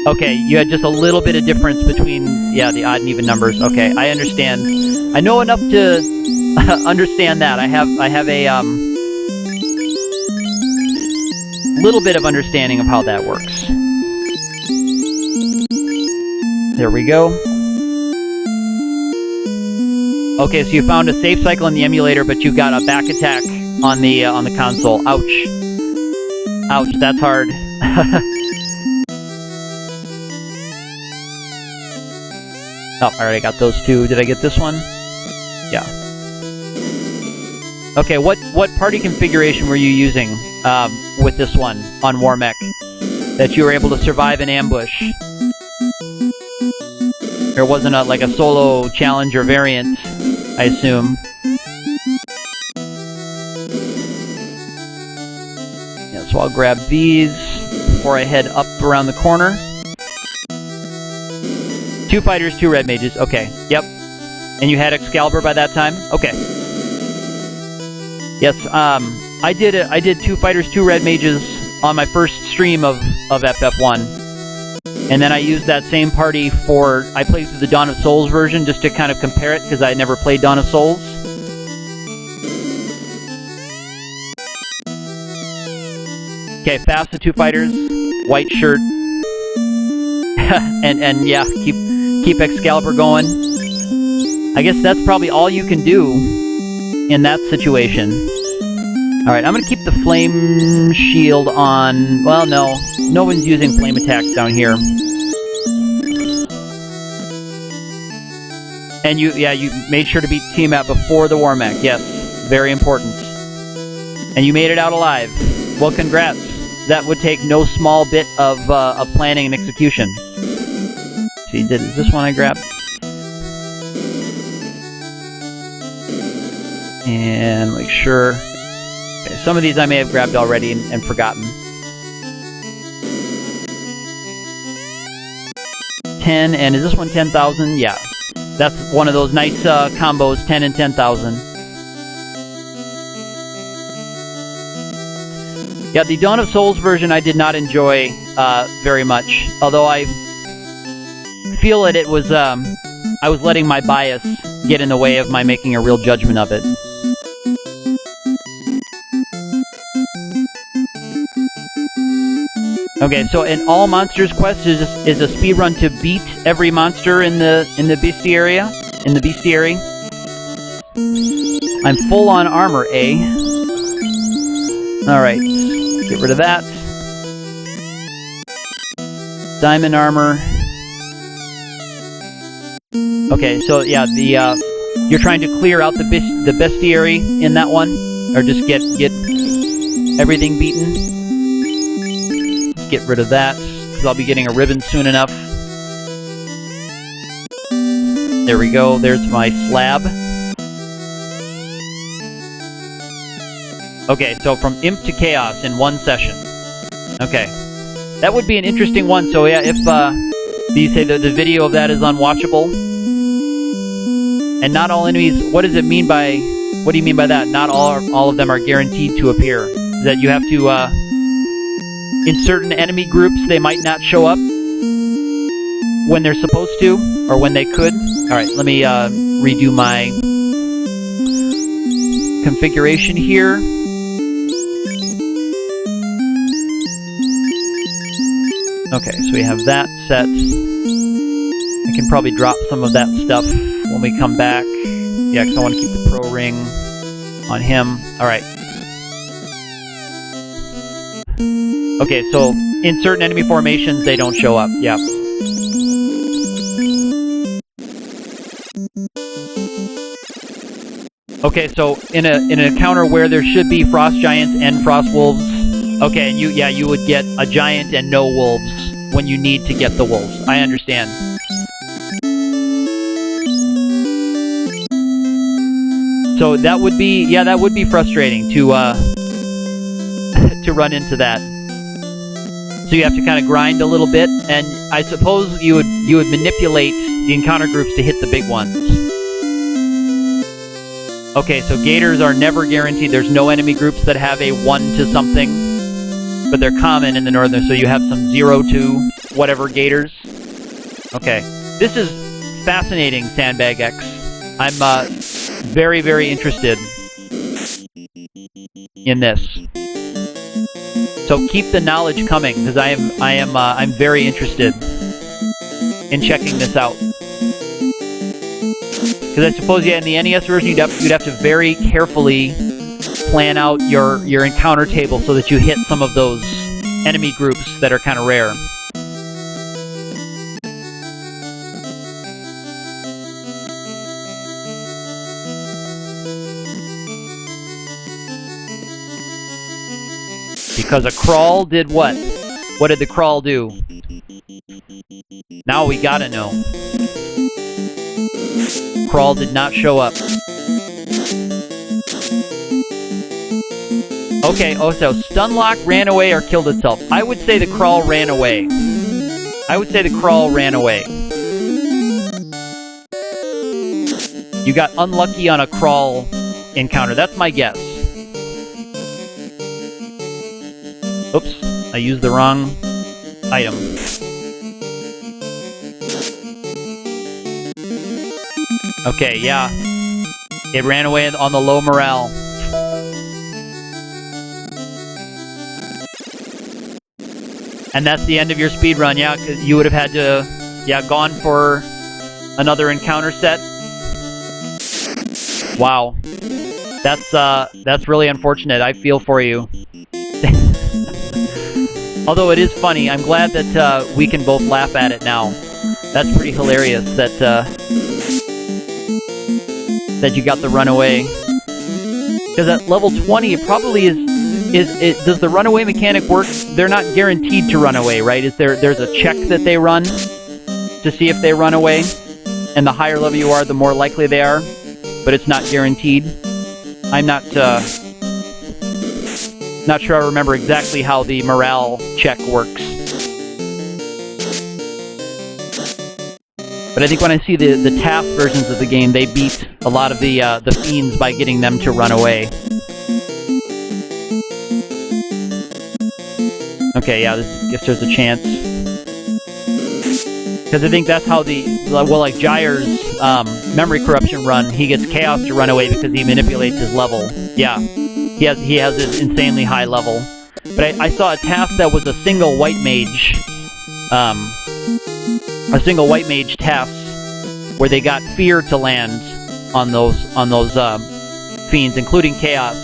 okay, you had just a little bit of difference between, yeah, the odd and even numbers. Okay, I understand. I know enough to understand that. I have a little bit of understanding of how that works. There we go. Okay, so you found a save cycle in the emulator, but you got a back attack on the console. Ouch. Ouch, that's hard. Oh, I already got those two. Did I get this one? Yeah. Okay, what party configuration were you using with this one on War Mech that you were able to survive an ambush? There wasn't like a solo challenge or variant, I assume. Yeah, so I'll grab these before I head up around the corner. 2 fighters, 2 red mages. Okay, yep. And you had Excalibur by that time? Okay. Yes, I did 2 fighters, 2 red mages on my first stream of FF1. And then I used that same party I played through the Dawn of Souls version just to kind of compare it, because I never played Dawn of Souls. Okay, fast the 2 fighters, white shirt, and yeah, keep Excalibur going. I guess that's probably all you can do in that situation. Alright, I'm gonna keep the flame shield on. Well, no one's using flame attacks down here. And you made sure to beat Tiamat before the War Mech. Yes, very important. And you made it out alive. Well, congrats. That would take no small bit of planning and execution. See, is this one I grabbed? And make sure. Okay, some of these I may have grabbed already and forgotten. 10, and is this one 10,000? Yeah. That's one of those nice combos, 10 and 10,000. Yeah, the Dawn of Souls version I did not enjoy very much, although I feel that it was, I was letting my bias get in the way of my making a real judgment of it. Okay, so in all monsters quest is a speedrun to beat every monster in the bestiary. I'm full on armor, eh? Alright, get rid of that. Diamond armor. Okay, so yeah, you're trying to clear out the bestiary in that one, or just get everything beaten. Get rid of that, because I'll be getting a ribbon soon enough. There we go, there's my slab. Okay, so from Imp to Chaos in one session. Okay. That would be an interesting one, so yeah, if you say that the video of that is unwatchable. And not all enemies, what does it mean by What do you mean by that? Not all of them are guaranteed to appear. That you have to, in certain enemy groups, they might not show up when they're supposed to, or when they could. Alright, let me redo my configuration here. Okay, so we have that set. I can probably drop some of that stuff when we come back. Yeah, because I want to keep the pro ring on him. Alright. Okay, so in certain enemy formations, they don't show up. Yeah. Okay, so in an encounter where there should be frost giants and frost wolves, okay, and you would get a giant and no wolves when you need to get the wolves. I understand. So that would be frustrating to to run into that. So you have to kind of grind a little bit, and I suppose you would manipulate the encounter groups to hit the big ones. Okay, so gators are never guaranteed. There's no enemy groups that have a 1 to something, but they're common in the northern, so you have some 0 to whatever gators. Okay, this is fascinating, Sandbag X. I'm very, very interested in this. So keep the knowledge coming, because I'm very interested in checking this out. Because I suppose, yeah, in the NES version, you'd have to very carefully plan out your encounter table so that you hit some of those enemy groups that are kind of rare. Because a crawl did what? What did the crawl do? Now we gotta know. Crawl did not show up. Okay, oh, so Stunlock ran away or killed itself. I would say the crawl ran away. I would say the crawl ran away. You got unlucky on a crawl encounter. That's my guess. Oops, I used the wrong item. Okay, yeah. It ran away on the low morale. And that's the end of your speed run, yeah, 'cause you would have had to, yeah, gone for another encounter set. Wow. That's really unfortunate. I feel for you. Although it is funny, I'm glad that we can both laugh at it now. That's pretty hilarious that that you got the runaway. Because at level 20, it probably does the runaway mechanic work? They're not guaranteed to run away, right? There's a check that they run to see if they run away, and the higher level you are, the more likely they are, but it's not guaranteed. I'm not sure I remember exactly how the morale check works. But I think when I see the task versions of the game, they beat a lot of the fiends by getting them to run away. Okay, yeah, I guess there's a chance. Because I think that's how well, like Gyre's memory corruption run, he gets Chaos to run away because he manipulates his level. Yeah, he has this insanely high level. But I saw a task that was a single white mage, task where they got fear to land on those fiends, including Chaos.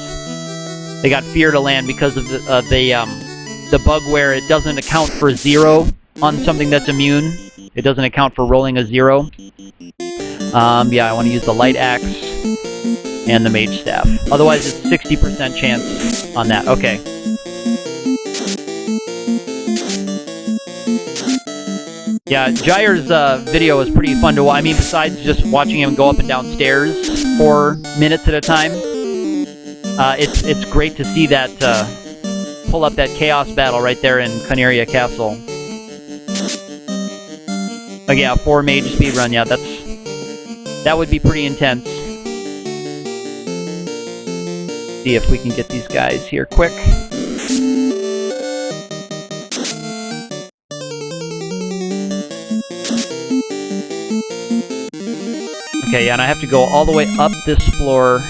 They got fear to land because of the bug where it doesn't account for 0 on something that's immune. It doesn't account for rolling a 0. Yeah, I want to use the light axe and the mage staff. Otherwise, it's 60% chance on that. Okay. Yeah, Gyre's video is pretty fun to watch. I mean, besides just watching him go up and down stairs for minutes at a time, it's great to see that pull up that chaos battle right there in Coneria Castle. Oh yeah, 4 mage speedrun. Yeah, that would be pretty intense. See if we can get these guys here quick. Okay, yeah, and I have to go all the way up this floor.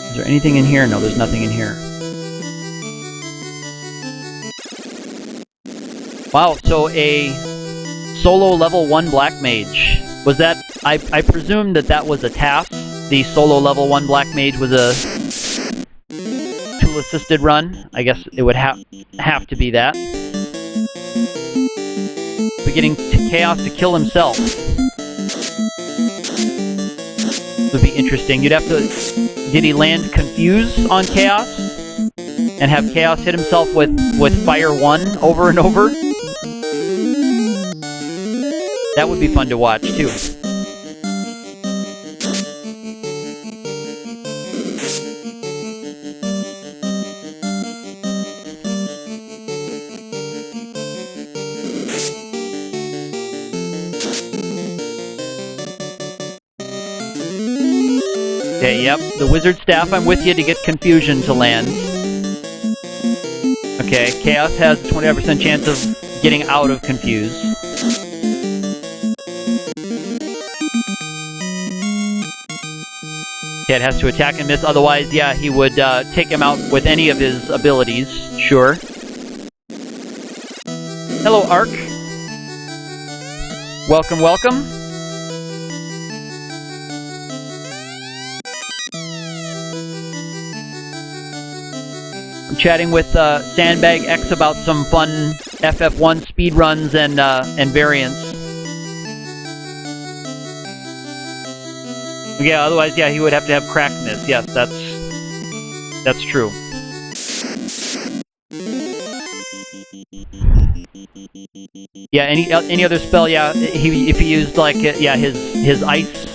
Is there anything in here? No, there's nothing in here. Wow, so a solo level 1 Black Mage. Was that... I presume that that was a task. The solo level 1 Black Mage was a tool-assisted run. I guess it would have to be that. Beginning to Chaos to kill himself. Would be interesting. You'd have to... Did he land Confuse on Chaos? And have Chaos hit himself with Fire 1 over and over? That would be fun to watch, too. Okay, yep. The Wizard Staff, I'm with you to get Confusion to land. Okay, Chaos has a 25% chance of getting out of Confuse. Okay, it has to attack and miss, otherwise, yeah, he would take him out with any of his abilities, sure. Hello, Ark. Welcome, welcome. I'm chatting with Sandbag X about some fun FF1 speedruns and variants. Yeah, otherwise, yeah, he would have to have Crackness. Yes, that's true. Yeah, any other spell? Yeah, if he used like yeah his ice.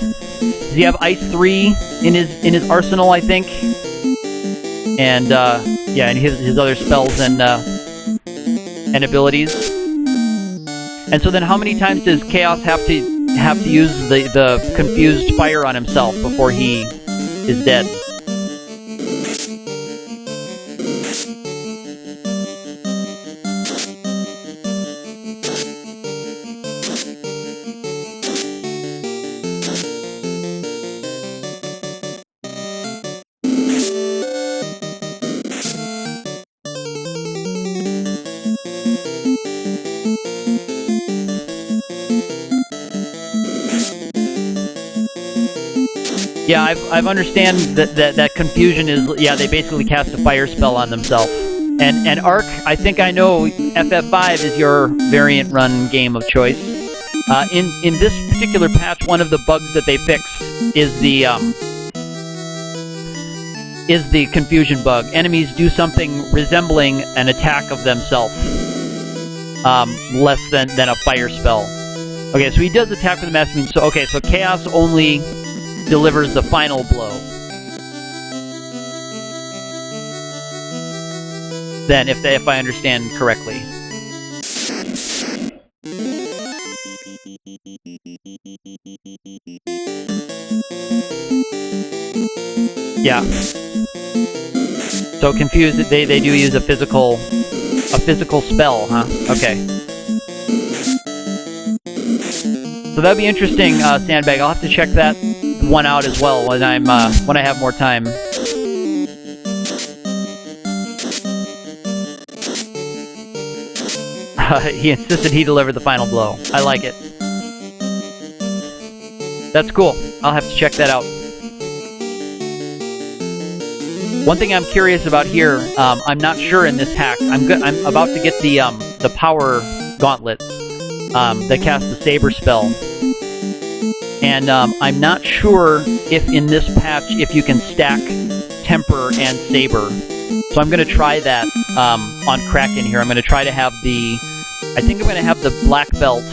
Does he have Ice 3 in his arsenal? I think. And yeah, and his other spells and abilities. And so then, how many times does Chaos have to use the Confused Fire on himself before he is dead? Yeah, I've understand that Confusion is, yeah, they basically cast a fire spell on themselves. And Ark, I think I know FF5 is your variant run game of choice. In this particular patch, one of the bugs that they fixed is the Confusion bug. Enemies do something resembling an attack of themselves, less than a fire spell. Okay, so he does attack with the Master Beam. So okay, so Chaos only delivers the final blow. Then, if I understand correctly. Yeah. So Confused, they do use a physical spell, huh? Okay. So that'd be interesting, Sandbag. I'll have to check that one out as well when I have more time. He insisted he delivered the final blow. I like it. That's cool. I'll have to check that out. One thing I'm curious about here, I'm not sure in this hack. I'm about to get the power gauntlets that cast the Saber spell. And I'm not sure if in this patch if you can stack Temper and Saber. So I'm going to try that on Kraken here. I'm going to try to have I think I'm going to have the Black Belt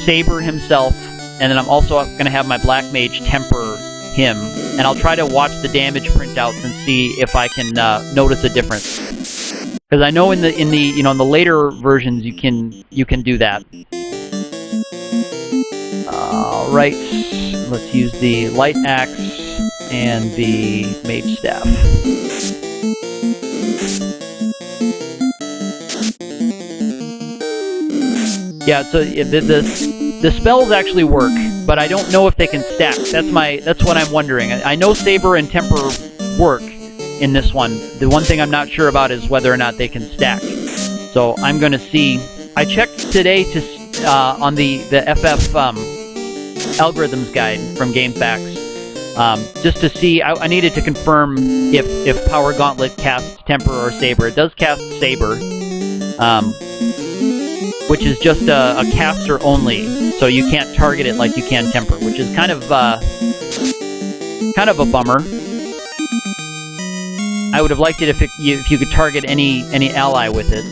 Saber himself, and then I'm also going to have my Black Mage Temper him. And I'll try to watch the damage printouts and see if I can notice a difference. Because I know in the later versions you can do that. Alright, let's use the light axe and the mage staff. Yeah, so the spells actually work, but I don't know if they can stack. That's what I'm wondering. I know Saber and Temper work in this one. The one thing I'm not sure about is whether or not they can stack. So I'm going to see. I checked today to on the FF algorithms guide from GameFAQs, just to see. I needed to confirm if Power Gauntlet casts Temper or Saber. It does cast Saber, which is just a caster only, so you can't target it like you can Temper, which is kind of a bummer. I would have liked it if you could target any ally with it.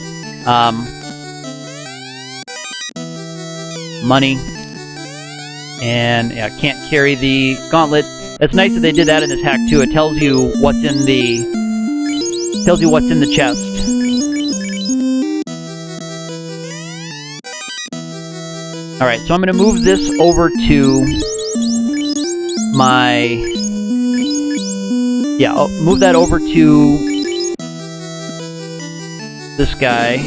Money, and yeah, can't carry the gauntlet. It's nice that they did that in this hack too. It tells you what's in the chest. All right, so I'm going to move this over to my... Yeah, I'll move that over to this guy.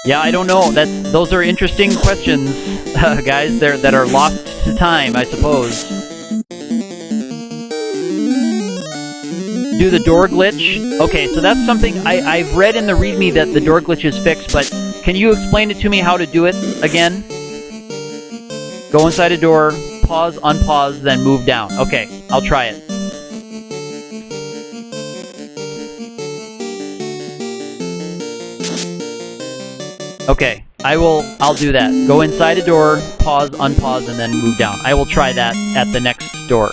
Yeah, I don't know. Those are interesting questions, guys. That are lost to time, I suppose. Do the door glitch? Okay, so that's something I've read in the README that the door glitch is fixed, but can you explain it to me how to do it again? Go inside a door, pause, unpause, then move down. Okay, I'll try it. Okay, I'll do that. Go inside a door, pause, unpause, and then move down. I will try that at the next door.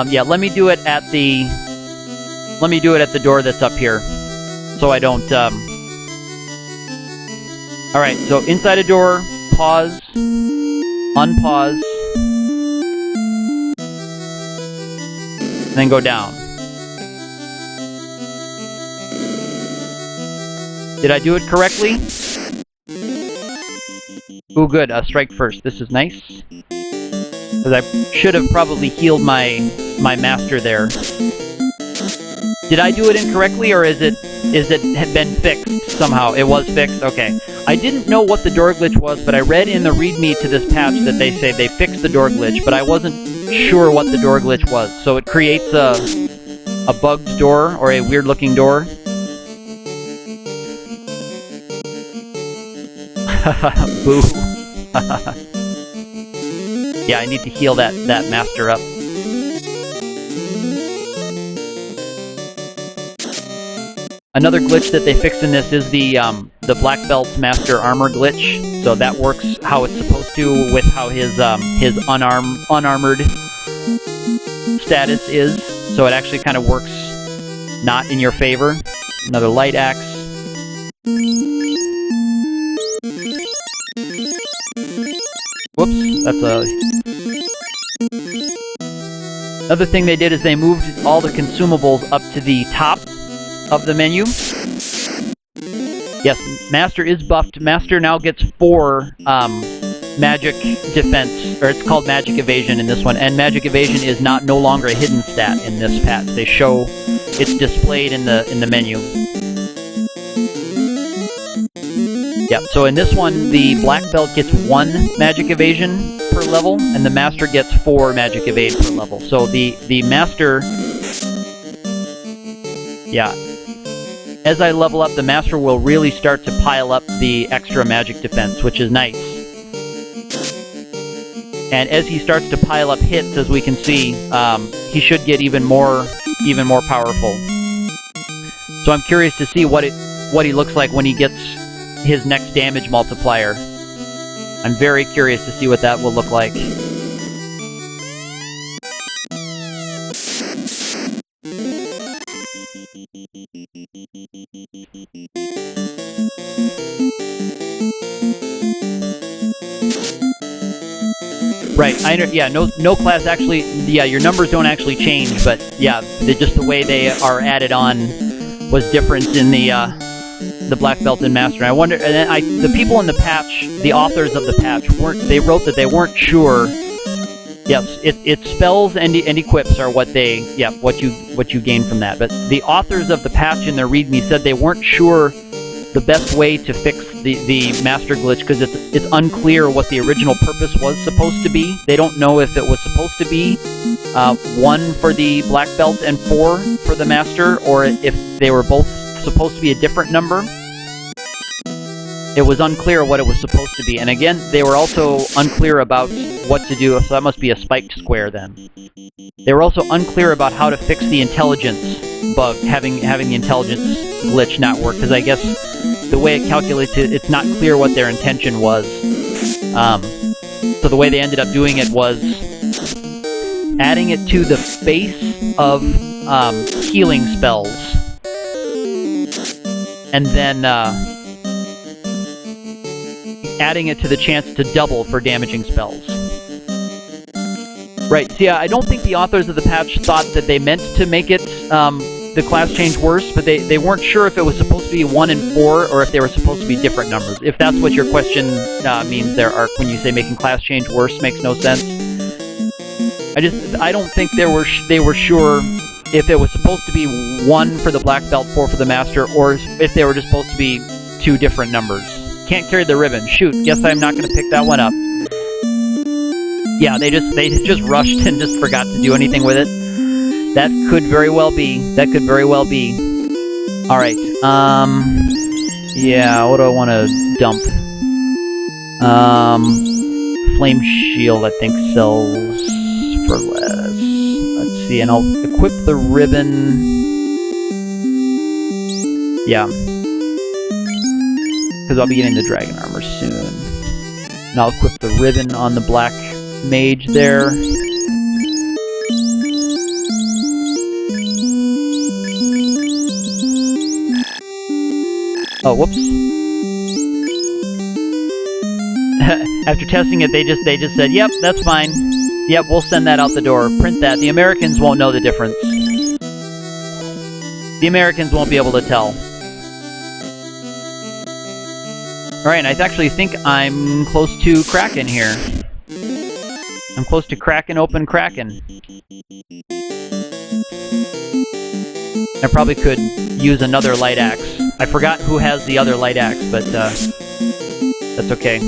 Yeah, let me do it at the door that's up here, so I don't, Alright, so inside a door, pause, unpause, then go down. Did I do it correctly? Ooh, good, strike first. This is nice. Because I should have probably healed my master there. Did I do it incorrectly, or is it been fixed somehow? It was fixed? Okay. I didn't know what the door glitch was, but I read in the README to this patch that they say they fixed the door glitch, but I wasn't sure what the door glitch was. So it creates a bugged door, or a weird-looking door. Boo. Yeah, I need to heal that master up. Another glitch that they fixed in this is the Black Belt's Master Armor glitch. So that works how it's supposed to with how his unarmored status is. So it actually kind of works not in your favor. Another light axe. Whoops, that's a... Another thing they did is they moved all the consumables up to the top of the menu. Yes, Master is buffed. Master now gets 4 magic defense, or it's called magic evasion in this one, and magic evasion is no longer a hidden stat in this patch. They show it's displayed in the menu. Yep, so in this one, the Black Belt gets 1 magic evasion per level, and the Master gets 4 magic evade per level. So the Master... Yeah. As I level up, the Master will really start to pile up the extra magic defense, which is nice. And as he starts to pile up hits, as we can see, he should get even more powerful. So I'm curious to see what he looks like when he gets his next damage multiplier. I'm very curious to see what that will look like. Right. Yeah. No class actually. Yeah, your numbers don't actually change, but yeah, just the way they are added on was different in the black belt and master. And I wonder. And then the people in the patch, the authors of the patch, they wrote that they weren't sure. Yes, it spells and equips are what you gain from that. But the authors of the patch in their README said they weren't sure the best way to fix the master glitch because it's unclear what the original purpose was supposed to be. They don't know if it was supposed to be 1 for the black belt and 4 for the master, or if they were both supposed to be a different number. It was unclear what it was supposed to be, and again, they were also unclear about what to do, so that must be a spiked square then. They were also unclear about how to fix the intelligence bug, having the intelligence glitch not work, because I guess the way it calculates it, it's not clear what their intention was. So the way they ended up doing it was adding it to the base of healing spells, and then adding it to the chance to double for damaging spells. Right, so yeah, I don't think the authors of the patch thought that they meant to make it the class change worse, but they weren't sure if it was supposed to be 1 and 4 or if they were supposed to be different numbers. If that's what your question means there, Ark, when you say making class change worse makes no sense. I don't think they were sure if it was supposed to be 1 for the black belt, 4 for the master, or if they were just supposed to be 2 different numbers. Can't carry the ribbon. Shoot, guess I'm not going to pick that one up. Yeah, they just rushed and just forgot to do anything with it. That could very well be. That could very well be. Alright, yeah, what do I want to dump? Flame Shield, I think, sells for less. Let's see, and I'll equip the ribbon. Yeah. Because I'll be getting the dragon armor soon. And I'll equip the ribbon on the black mage there. Oh, whoops. After testing it, they just said, yep, that's fine. Yep, we'll send that out the door. Print that. The Americans won't know the difference. The Americans won't be able to tell. Alright, I actually think I'm close to Kraken here. I'm close to cracking open Kraken. I probably could use another light axe. I forgot who has the other light axe, but that's okay.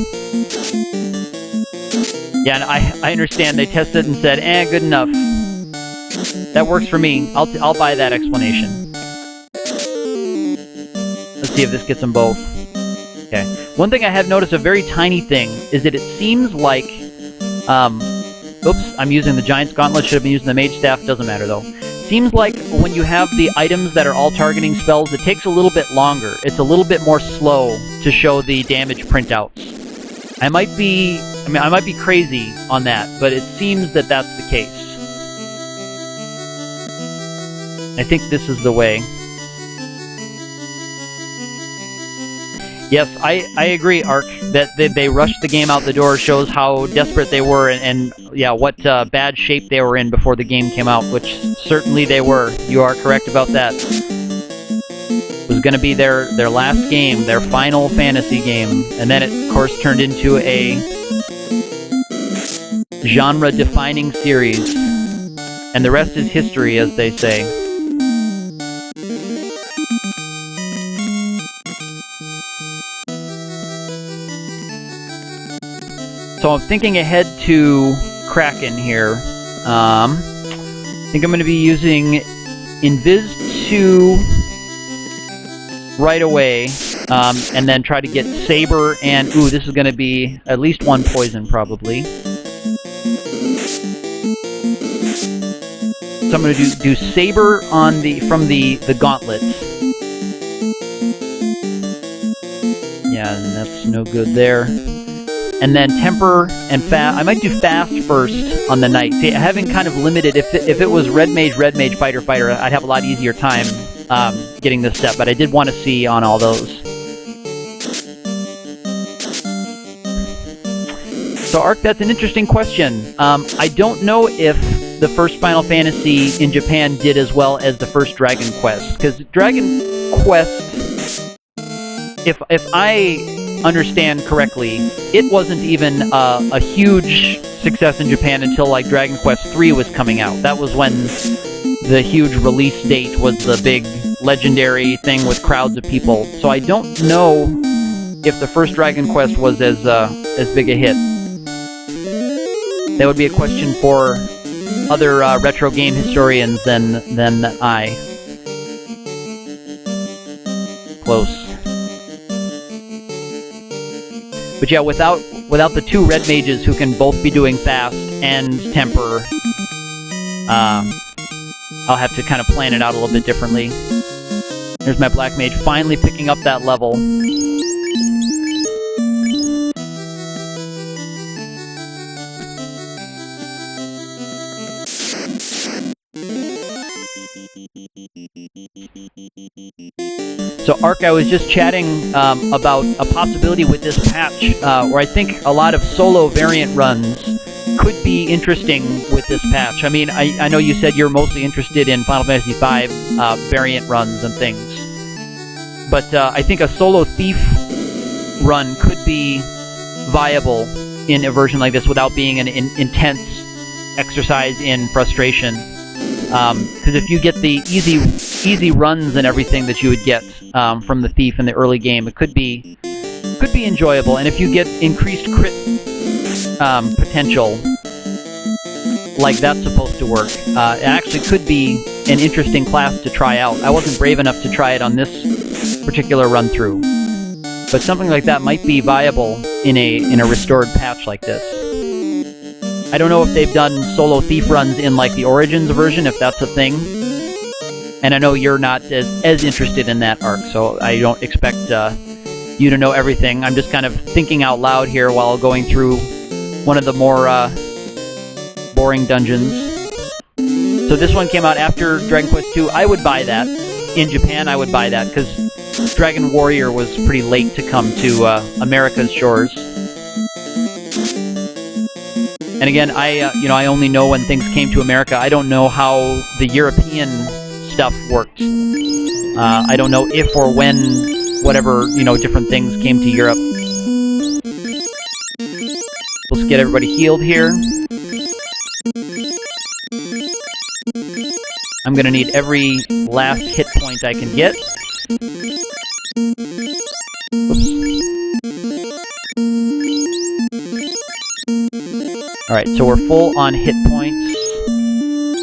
Yeah, and I understand they tested and said, good enough. That works for me. I'll buy that explanation. Let's see if this gets them both. Okay. One thing I have noticed, a very tiny thing, is that it seems like... oops, I'm using the Giant's Gauntlet, should have been using the Mage Staff, doesn't matter though. Seems like when you have the items that are all targeting spells, it takes a little bit longer. It's a little bit more slow to show the damage printouts. I might be crazy on that, but it seems that that's the case. I think this is the way. Yes, I agree, Ark, that they rushed the game out the door shows how desperate they were and yeah, what bad shape they were in before the game came out, which certainly they were. You are correct about that. It was going to be their last game, their final fantasy game, and then it, of course, turned into a genre-defining series. And the rest is history, as they say. So I'm thinking ahead to Kraken here. I think I'm going to be using Invis 2 right away, and then try to get Saber and... Ooh, this is going to be at least 1 poison, probably. So I'm going to do Saber on from the Gauntlet. Yeah, and that's no good there. And then Temper and Fast. I might do Fast first on the Knight. See, having kind of limited, if it was Red Mage, Fighter, I'd have a lot easier time getting this step, but I did want to see on all those. So Ark, that's an interesting question. I don't know if the first Final Fantasy in Japan did as well as the first Dragon Quest, because Dragon Quest, if I understand correctly, it wasn't even a huge success in Japan until like Dragon Quest 3 was coming out. That was when the huge release date was the big legendary thing with crowds of people. So I don't know if the first Dragon Quest was as big a hit. That would be a question for other retro game historians than I. Close. But yeah, without the two red mages who can both be doing fast and temper, I'll have to kind of plan it out a little bit differently. There's my black mage finally picking up that level. So Ark, I was just chatting about a possibility with this patch where I think a lot of solo variant runs could be interesting with this patch. I mean, I know you said you're mostly interested in Final Fantasy V variant runs and things, but I think a solo thief run could be viable in a version like this without being an intense exercise in frustration. Because if you get the easy runs and everything that you would get from the thief in the early game, it could be enjoyable. And if you get increased crit potential, like that's supposed to work, it actually could be an interesting class to try out. I wasn't brave enough to try it on this particular run through, but something like that might be viable in a restored patch like this. I don't know if they've done solo thief runs in like the Origins version, if that's a thing. And I know you're not as interested in that, Ark, so I don't expect you to know everything. I'm just kind of thinking out loud here while going through one of the more boring dungeons. So this one came out after Dragon Quest II. I would buy that. In Japan, I would buy that, because Dragon Warrior was pretty late to come to America's shores. And again, I only know when things came to America. I don't know how the European stuff worked. I don't know if or when whatever, different things came to Europe. Let's get everybody healed here. I'm gonna need every last hit point I can get. Alright, so we're full on hit points.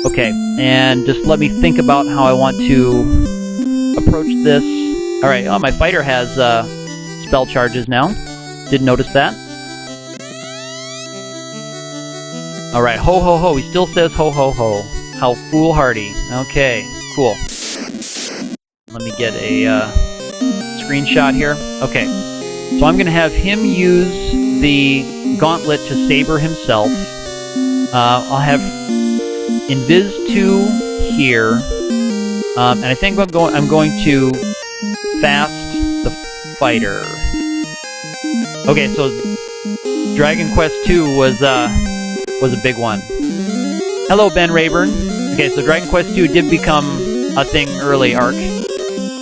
Okay, and just let me think about how I want to approach this. Alright, my fighter has spell charges now. Didn't notice that. Alright, ho ho ho. He still says ho ho ho. How foolhardy. Okay, cool. Let me get a screenshot here. Okay, so I'm going to have him use the gauntlet to saber himself. I'll have Invis 2 here, and I think I'm going to fast the fighter. Okay, so Dragon Quest 2 was a big one. Hello, Ben Rayburn. Okay, so Dragon Quest 2 did become a thing early, Ark.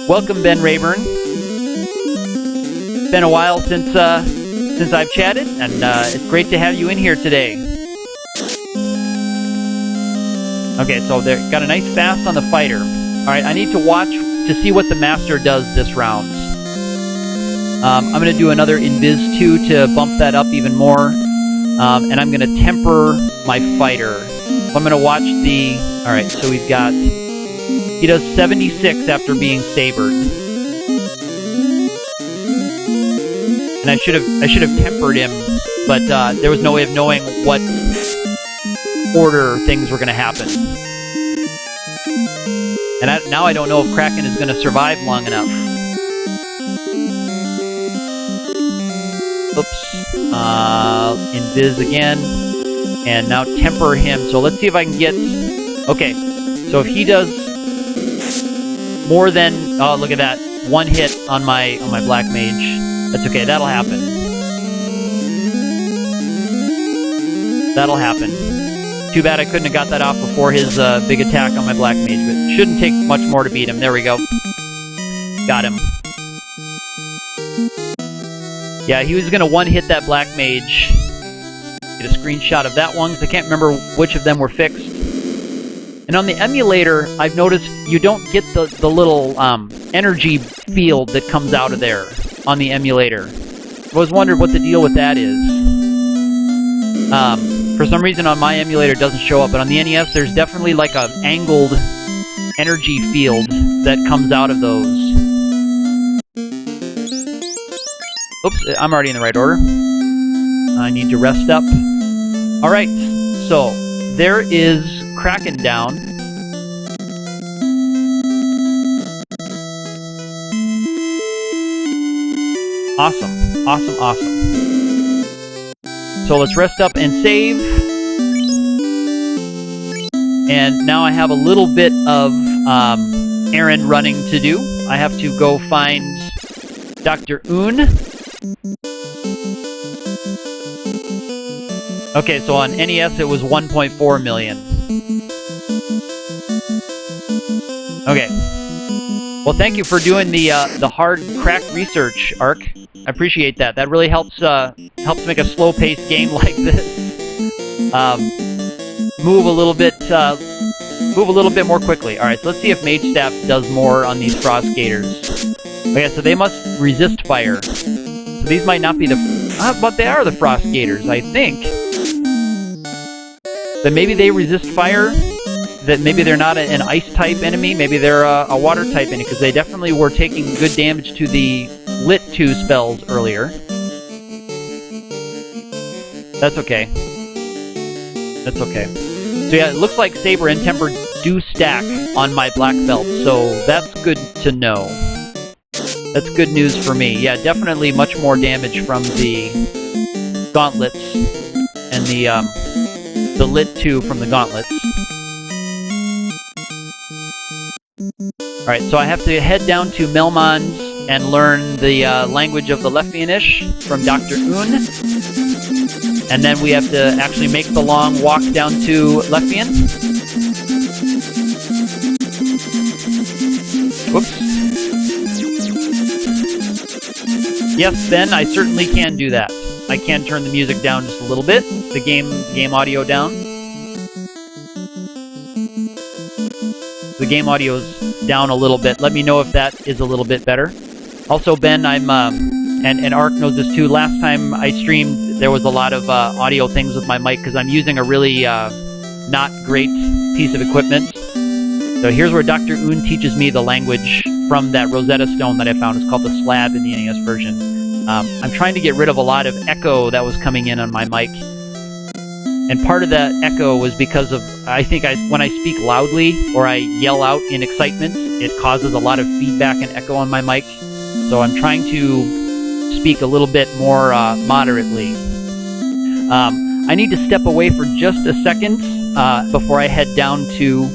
Welcome, Ben Rayburn. It's been a while since I've chatted, and it's great to have you in here today. Okay, so they got a nice fast on the fighter. Alright, I need to watch to see what the master does this round. I'm going to do another Invis 2 to bump that up even more. And I'm going to temper my fighter. So I'm going to watch the... Alright, so we've got... He does 76 after being sabered. And I should have tempered him, but there was no way of knowing what order things were going to happen. And now I don't know if Kraken is going to survive long enough. Oops. Invis again. And now temper him. So let's see if I can get... Okay. So if he does more than... Oh, look at that. One hit on my black mage. That's okay. That'll happen. That'll happen. Too bad I couldn't have got that off before his big attack on my Black Mage, but shouldn't take much more to beat him. There we go. Got him. Yeah, he was going to one-hit that Black Mage. Get a screenshot of that one, because I can't remember which of them were fixed. And on the emulator, I've noticed you don't get the little energy field that comes out of there on the emulator. I was wondering what the deal with that is. For some reason on my emulator it doesn't show up, but on the NES there's definitely like an angled energy field that comes out of those. Oops, I'm already in the right order. I need to rest up. Alright, so there is Kraken down. Awesome, awesome, awesome. So let's rest up and save. And now I have a little bit of errand running to do. I have to go find Dr. Un. Okay, so on NES it was 1.4 million. Okay. Well, thank you for doing the hard crack research, Ark. I appreciate that. That really helps make a slow-paced game like this move a little bit more quickly. All right, so let's see if Mage Staff does more on these Frost Gators. Okay, so they must resist fire. So these might not be but they are the Frost Gators, I think. That maybe they resist fire. That maybe they're not an ice-type enemy. Maybe they're a water-type enemy, because they definitely were taking good damage to the Lit 2 spells earlier. That's okay. That's okay. So yeah, it looks like Saber and Temper do stack on my black belt, so that's good to know. That's good news for me. Yeah, definitely much more damage from the gauntlets and the Lit 2 from the gauntlets. Alright, so I have to head down to Melmond and learn the language of the Leffianish from Dr. Un. And then we have to actually make the long walk down to Leffian. Whoops. Yes, Ben, I certainly can do that. I can turn the music down just a little bit, the game audio down. The game audio's down a little bit. Let me know if that is a little bit better. Also, Ben, and Ark knows this too, last time I streamed, there was a lot of audio things with my mic, because I'm using a really not great piece of equipment. So here's where Dr. Un teaches me the language from that Rosetta Stone that I found. It's called the Slab in the NES version. I'm trying to get rid of a lot of echo that was coming in on my mic. And part of that echo was because of, I think when I speak loudly or I yell out in excitement, it causes a lot of feedback and echo on my mic. So I'm trying to speak a little bit more moderately. I need to step away for just a second before I head down to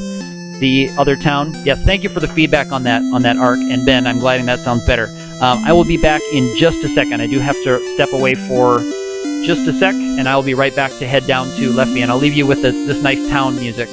the other town. Yes, thank you for the feedback on that Ark. And Ben, I'm glad that sounds better. I will be back in just a second. I do have to step away for just a sec, and I will be right back to head down to Leffian. I'll leave you with this nice town music.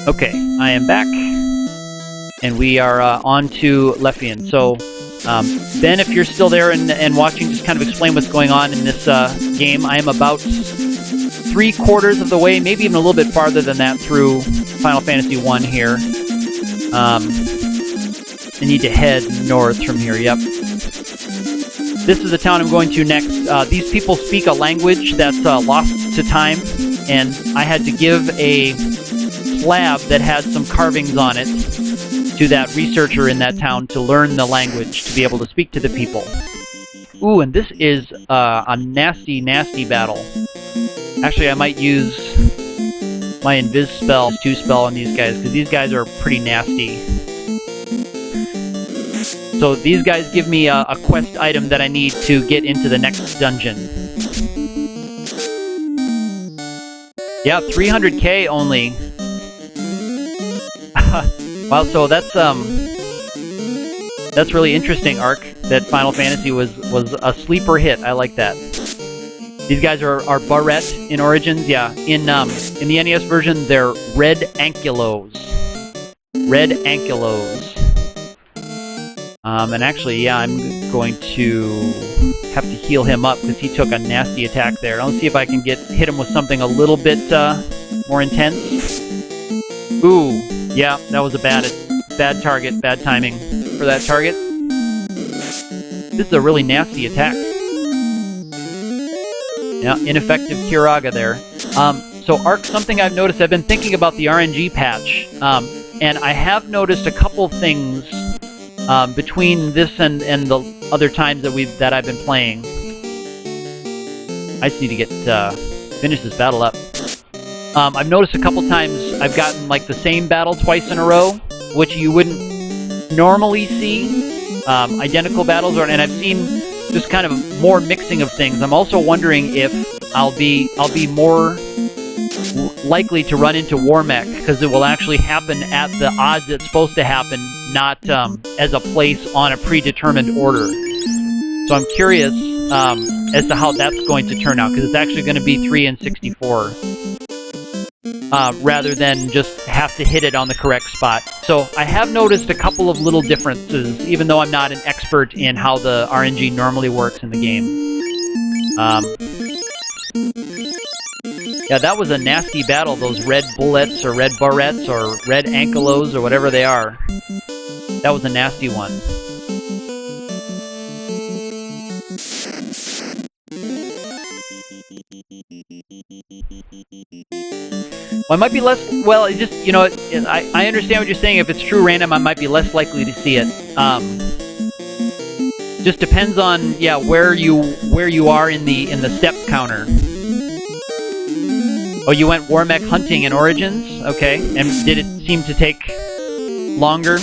Okay, I am back, and we are on to Lefian. So, Ben, if you're still there and watching, just kind of explain what's going on in this game. I am about 3/4 of the way, maybe even a little bit farther than that, through Final Fantasy 1 here. I need to head north from here, yep. This is the town I'm going to next. These people speak a language that's lost to time, and I had to give a slab that had some carvings on it to that researcher in that town to learn the language, to be able to speak to the people. Ooh, and this is a nasty, nasty battle. Actually, I might use my Invis spell, 2 spell on these guys, because these guys are pretty nasty. So these guys give me a quest item that I need to get into the next dungeon. Yeah, 300k only. Wow, so that's really interesting, Ark, that Final Fantasy was a sleeper hit. I like that. These guys are Barrette in Origins, yeah. In the NES version, they're Red Ankylos. Red Ankylos. And actually, yeah, I'm going to have to heal him up because he took a nasty attack there. Let's see if I can hit him with something a little bit more intense. Ooh, yeah, that was a bad target, bad timing for that target. This is a really nasty attack. Yeah, ineffective Kiraga there. So Ark, something I've noticed, I've been thinking about the RNG patch, and I have noticed a couple things between this and the other times that I've been playing. I just need to finish this battle up. I've noticed a couple times I've gotten like the same battle twice in a row, which you wouldn't normally see. Identical battles, and I've seen just kind of more mixing of things. I'm also wondering if I'll be more likely to run into Warmech, because it will actually happen at the odds it's supposed to happen, not as a place on a predetermined order. So I'm curious as to how that's going to turn out, because it's actually going to be 3 and 64. Rather than just have to hit it on the correct spot. So I have noticed a couple of little differences, even though I'm not an expert in how the RNG normally works in the game. Yeah, that was a nasty battle, those red bullets, or red barrettes, or red ankylos, or whatever they are. That was a nasty one. Well, I might be less, well, it just, you know, I understand what you're saying. If it's true random, I might be less likely to see it. Just depends on, yeah, where you are in the step counter. Oh, you went Warmech hunting in Origins? Okay. And did it seem to take longer?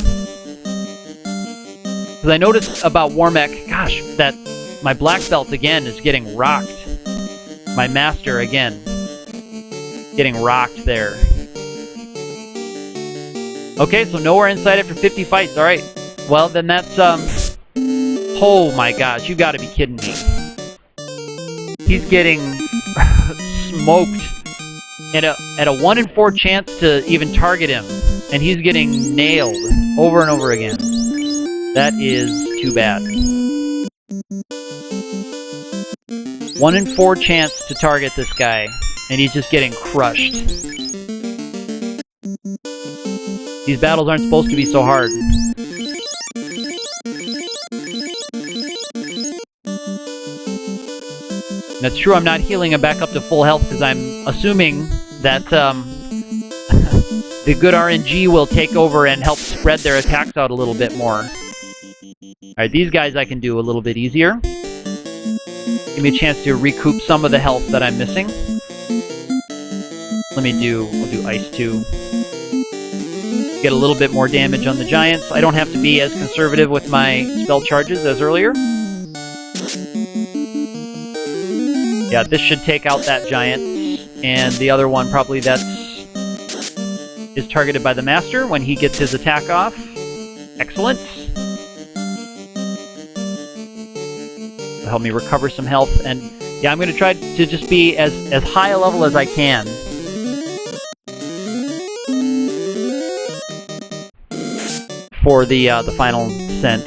Because I noticed about Warmech, gosh, that my black belt again is getting rocked. My master again. Getting rocked there. Okay, so nowhere inside after 50 fights. Alright. Well, then that's, oh my gosh, you gotta be kidding me. He's getting smoked at a 1 in 4 chance to even target him. And he's getting nailed over and over again. That is too bad. 1 in 4 chance to target this guy. And he's just getting crushed. These battles aren't supposed to be so hard. That's true, I'm not healing him back up to full health because I'm assuming that the good RNG will take over and help spread their attacks out a little bit more. Alright, these guys I can do a little bit easier. Give me a chance to recoup some of the health that I'm missing. We'll do Ice 2. Get a little bit more damage on the giants. I don't have to be as conservative with my spell charges as earlier. Yeah, this should take out that giant. And the other one probably is targeted by the Master when he gets his attack off. Excellent. It'll help me recover some health. And yeah, I'm going to try to just be as high a level as I can. for the final descent.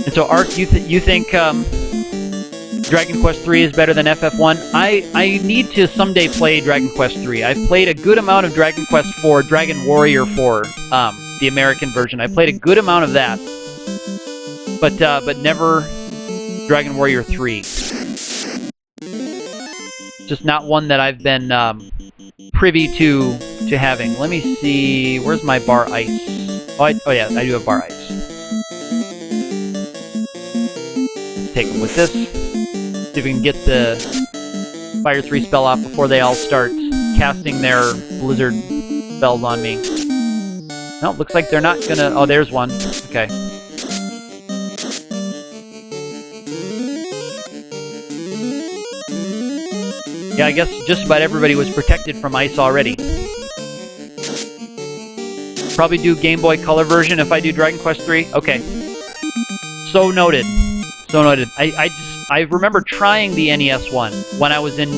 And so, Ark, you think Dragon Quest III is better than FF1? I need to someday play Dragon Quest III. I've played a good amount of Dragon Quest IV, Dragon Warrior 4, the American version. I played a good amount of that, but never Dragon Warrior 3. Just not one that I've been privy to having. Let me see. Where's my bar ice? Oh yeah, I do have bar ice. Let's take them with this. See if we can get the Fire 3 spell off before they all start casting their blizzard spells on me. No, looks like they're not gonna... Oh, there's one. Okay. Yeah, I guess just about everybody was protected from ice already. Probably do Game Boy Color version if I do Dragon Quest III. Okay. So noted. So noted. I remember trying the NES one when I was in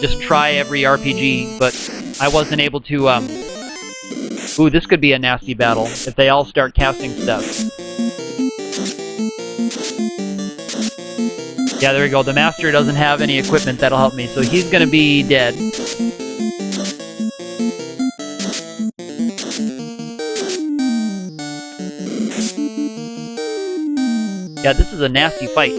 just try every RPG, but I wasn't able to... Ooh, this could be a nasty battle if they all start casting stuff. Yeah, there we go. The Master doesn't have any equipment that'll help me, so he's gonna be dead. Yeah, this is a nasty fight.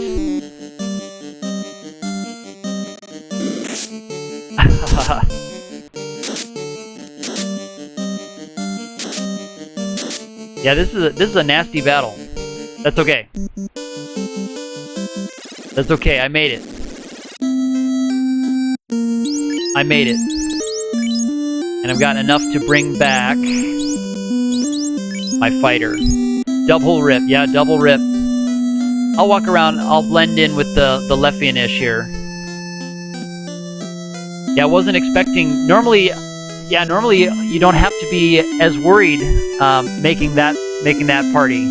Yeah, this is a nasty battle. That's okay. That's okay, I made it. I made it. And I've got enough to bring back my fighter. Double rip, yeah, double rip. I'll walk around, I'll blend in with the Leffian-ish here. Yeah, I wasn't expecting... Normally you don't have to be as worried making that party.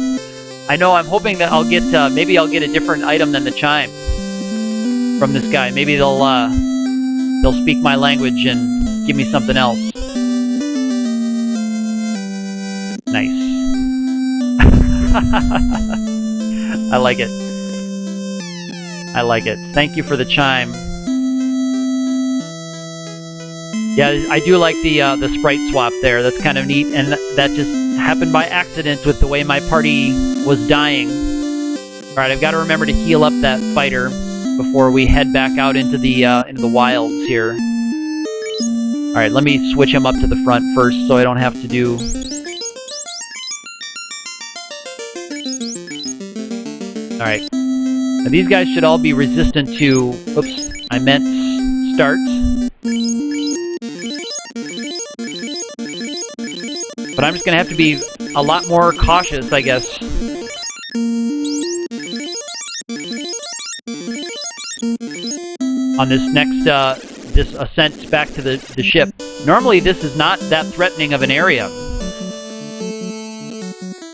I know, I'm hoping that I'll get, maybe I'll get a different item than the chime from this guy. Maybe they'll speak my language and give me something else. Nice. I like it. I like it. Thank you for the chime. Yeah, I do like the sprite swap there. That's kind of neat, and that just happened by accident with the way my party was dying. Alright, I've got to remember to heal up that fighter before we head back out into the wilds here. Alright, let me switch him up to the front first so I don't have to do... Alright. Now these guys should all be resistant to... Oops, I meant start. But I'm just going to have to be a lot more cautious, I guess. On this next, this ascent back to the ship. Normally this is not that threatening of an area. I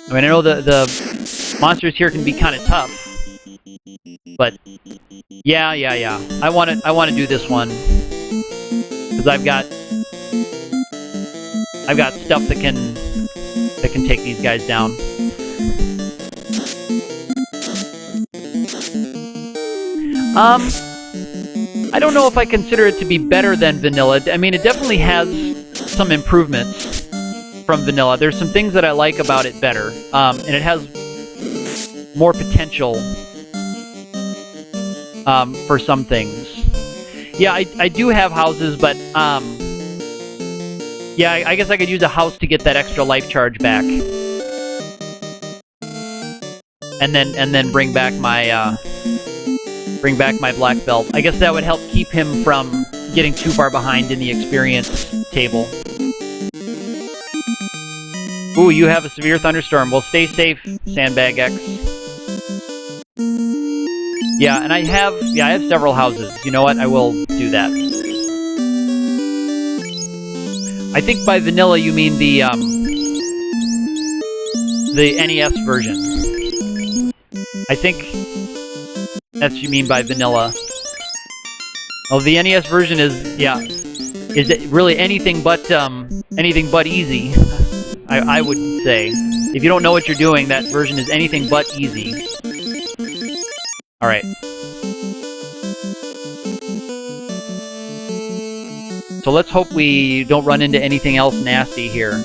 mean, I know the monsters here can be kind of tough. But, yeah. I want to do this one. Because I've got stuff that can take these guys down. I don't know if I consider it to be better than vanilla. I mean, it definitely has some improvements from vanilla. There's some things that I like about it better, and it has more potential for some things. Yeah, I do have houses, but yeah, I guess I could use a house to get that extra life charge back, and then bring back my black belt. I guess that would help keep him from getting too far behind in the experience table. Ooh, you have a severe thunderstorm. Well, stay safe, Sandbag X. Yeah, and I have several houses. You know what? I will do that. I think by vanilla you mean the NES version. I think that's what you mean by vanilla. Oh, the NES version is it really anything but easy? I would say. If you don't know what you're doing, that version is anything but easy. Alright. So let's hope we don't run into anything else nasty here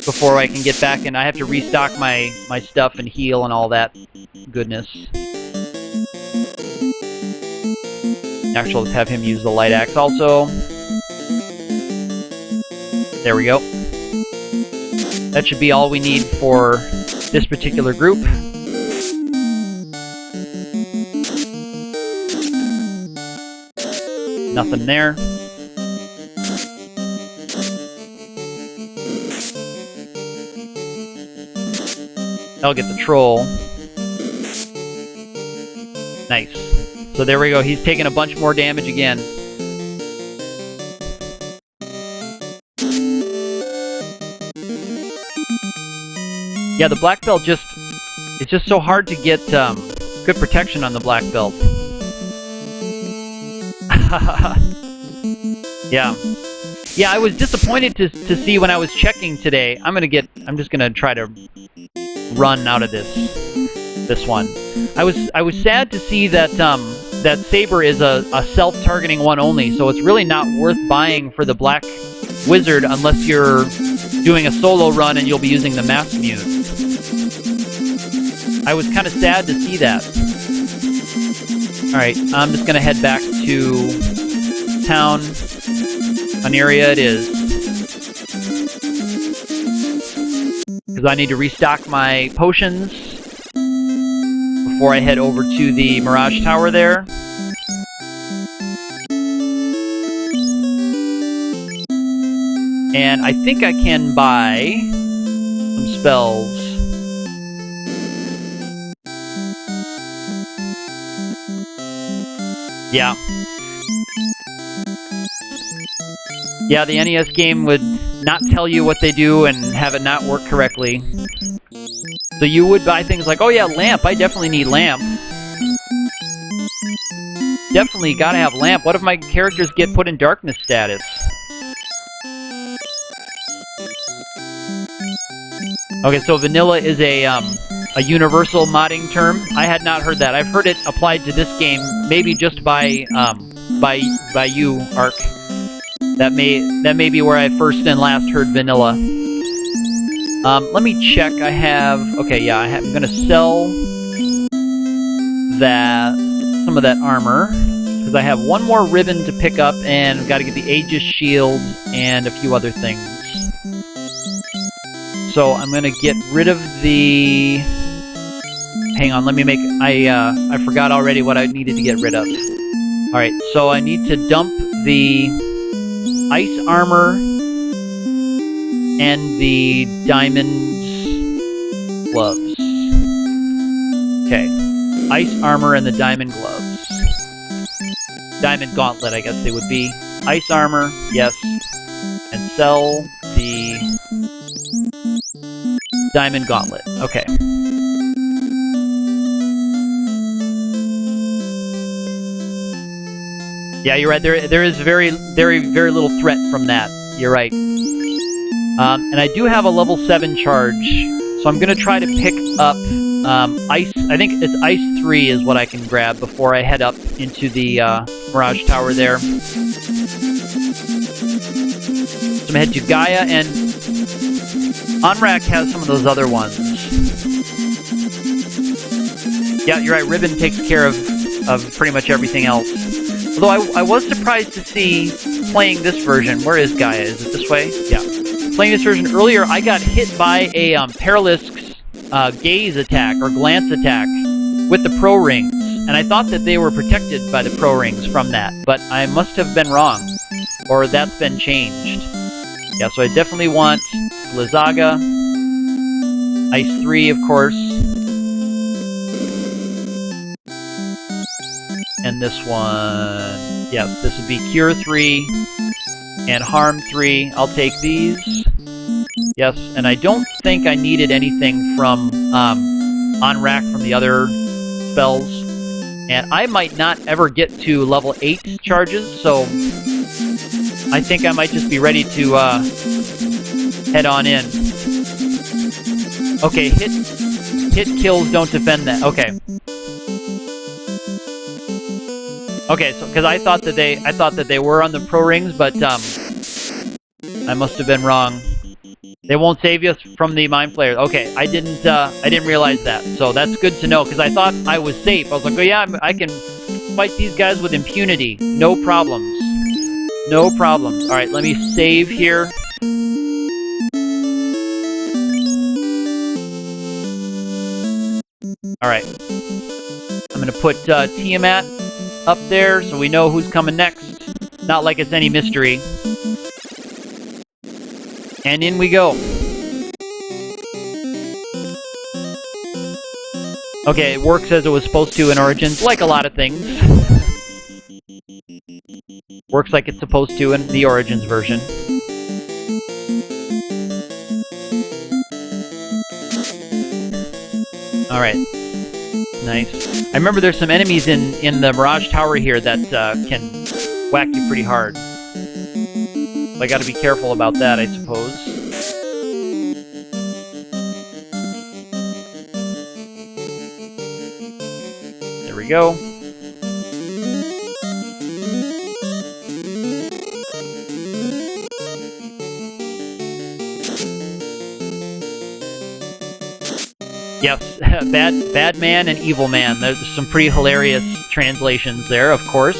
before I can get back, and I have to restock my stuff and heal and all that goodness. Actually, let's have him use the light axe also. There we go. That should be all we need for this particular group. Nothing there. I'll get the troll. Nice. So there we go. He's taking a bunch more damage again. Yeah, the black belt it's just so hard to get good protection on the black belt. Yeah. Yeah, I was disappointed to see when I was checking today. I'm just gonna try to run out of this one. I was sad to see that that saber is a self-targeting one only, so it's really not worth buying for the black wizard unless you're doing a solo run and you'll be using the mass mute. I was kind of sad to see that. Alright, I'm just gonna head back to town. An area it is. Because I need to restock my potions before I head over to the Mirage Tower there. And I think I can buy some spells. Yeah. Yeah, the NES game would not tell you what they do and have it not work correctly. So you would buy things like, oh yeah, lamp, I definitely need lamp. Definitely gotta have lamp. What if my characters get put in darkness status? Okay, so vanilla is a universal modding term. I had not heard that. I've heard it applied to this game, maybe just by you, Ark. That may be where I first and last heard vanilla. Let me check. I have... Okay, yeah, I'm gonna sell some of that armor, because I have one more ribbon to pick up, and I've got to get the Aegis shield and a few other things. So I'm gonna get rid of the... Hang on, let me make... I forgot already what I needed to get rid of. Alright, so I need to dump the ice armor and the diamond gloves. Okay. Ice armor and the diamond gloves. Diamond gauntlet, I guess they would be. Ice armor, yes. And sell the diamond gauntlet. Okay. Yeah, you're right. There is very little threat from that. You're right. And I do have a level 7 charge, so I'm gonna try to pick up ice. I think it's ice 3 is what I can grab before I head up into the Mirage Tower there. So I'm gonna head to Gaia, and Onrak has some of those other ones. Yeah, you're right. Ribbon takes care of pretty much everything else. Although I was surprised to see playing this version. Where is Gaia? Is it this way? Yeah. Playing this version earlier, I got hit by a Paralisk's gaze attack or glance attack with the pro rings, and I thought that they were protected by the pro rings from that, but I must have been wrong, or that's been changed. Yeah, so I definitely want Blizzaga, Ice 3, of course, and this one. Yes, this would be Cure 3 and Harm 3. I'll take these. Yes, and I don't think I needed anything from Onrak from the other spells. And I might not ever get to level 8 charges, so I think I might just be ready to head on in. Okay, hit kills don't defend that. Okay. Okay, so because I thought that they were on the pro rings, but I must have been wrong. They won't save you from the mind flayers. Okay, I didn't realize that. So that's good to know because I thought I was safe. I was like, oh yeah, I can fight these guys with impunity. No problems. No problems. All right, let me save here. All right. I'm gonna put Tiamat up there so we know who's coming next. Not like it's any mystery. And in we go. Okay, it works as it was supposed to in Origins, like a lot of things. Works like it's supposed to in the Origins version. Alright. Nice. I remember there's some enemies in the Mirage Tower here that can whack you pretty hard. I gotta be careful about that, I suppose. There we go. Yes, bad man and evil man. There's some pretty hilarious translations there, of course.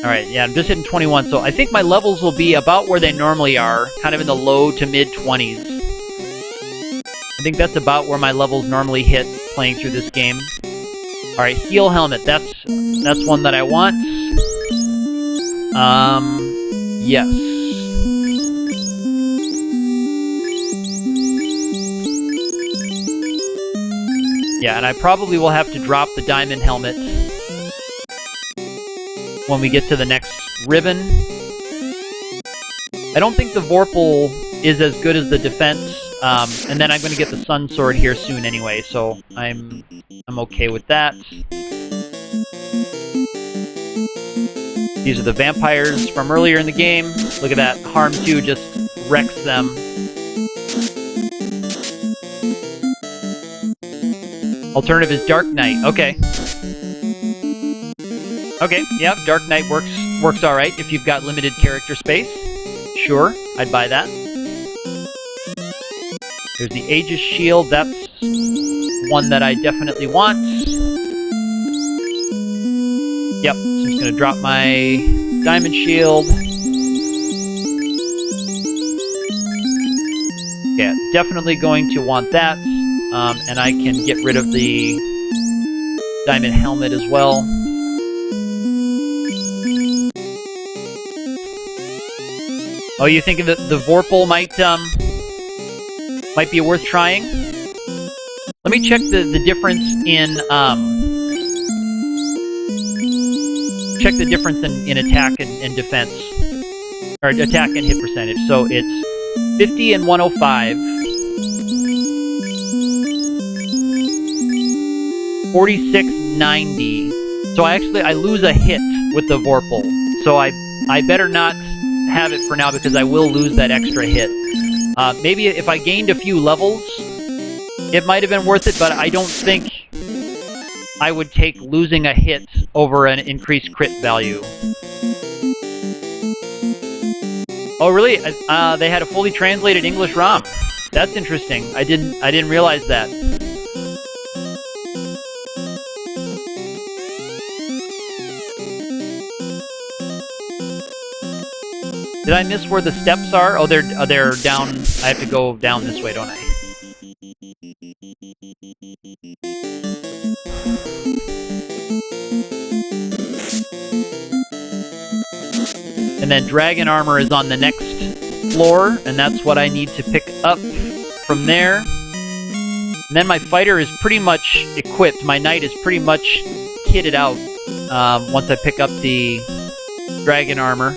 Alright, yeah, I'm just hitting 21, so I think my levels will be about where they normally are, kind of in the low to mid-20s. I think that's about where my levels normally hit playing through this game. Alright, heal helmet, that's one that I want. Yes. Yeah, and I probably will have to drop the diamond helmet when we get to the next ribbon. I don't think the Vorpal is as good as the defense, and then I'm going to get the Sun Sword here soon anyway, so I'm okay with that. These are the vampires from earlier in the game. Look at that, Harm 2 just wrecks them. Alternative is Dark Knight, okay. Okay, yeah, Dark Knight works alright if you've got limited character space. Sure, I'd buy that. There's the Aegis Shield, that's one that I definitely want. Yep, so I'm just gonna drop my Diamond Shield. Yeah, definitely going to want that. And I can get rid of the Diamond Helmet as well. Oh, you think that the Vorpal might be worth trying? Let me check the difference in in attack and defense, or attack and hit percentage. So it's 50 and 105, 46, 90. So I lose a hit with the Vorpal. So I better not have it for now because I will lose that extra hit. Maybe if I gained a few levels, it might have been worth it, but I don't think I would take losing a hit over an increased crit value. Oh, really? They had a fully translated English ROM. That's interesting. I didn't realize that. Did I miss where the steps are? Oh, they're down. I have to go down this way, don't I? And then Dragon Armor is on the next floor, and that's what I need to pick up from there. And then my fighter is pretty much equipped. My knight is pretty much kitted out once I pick up the Dragon Armor.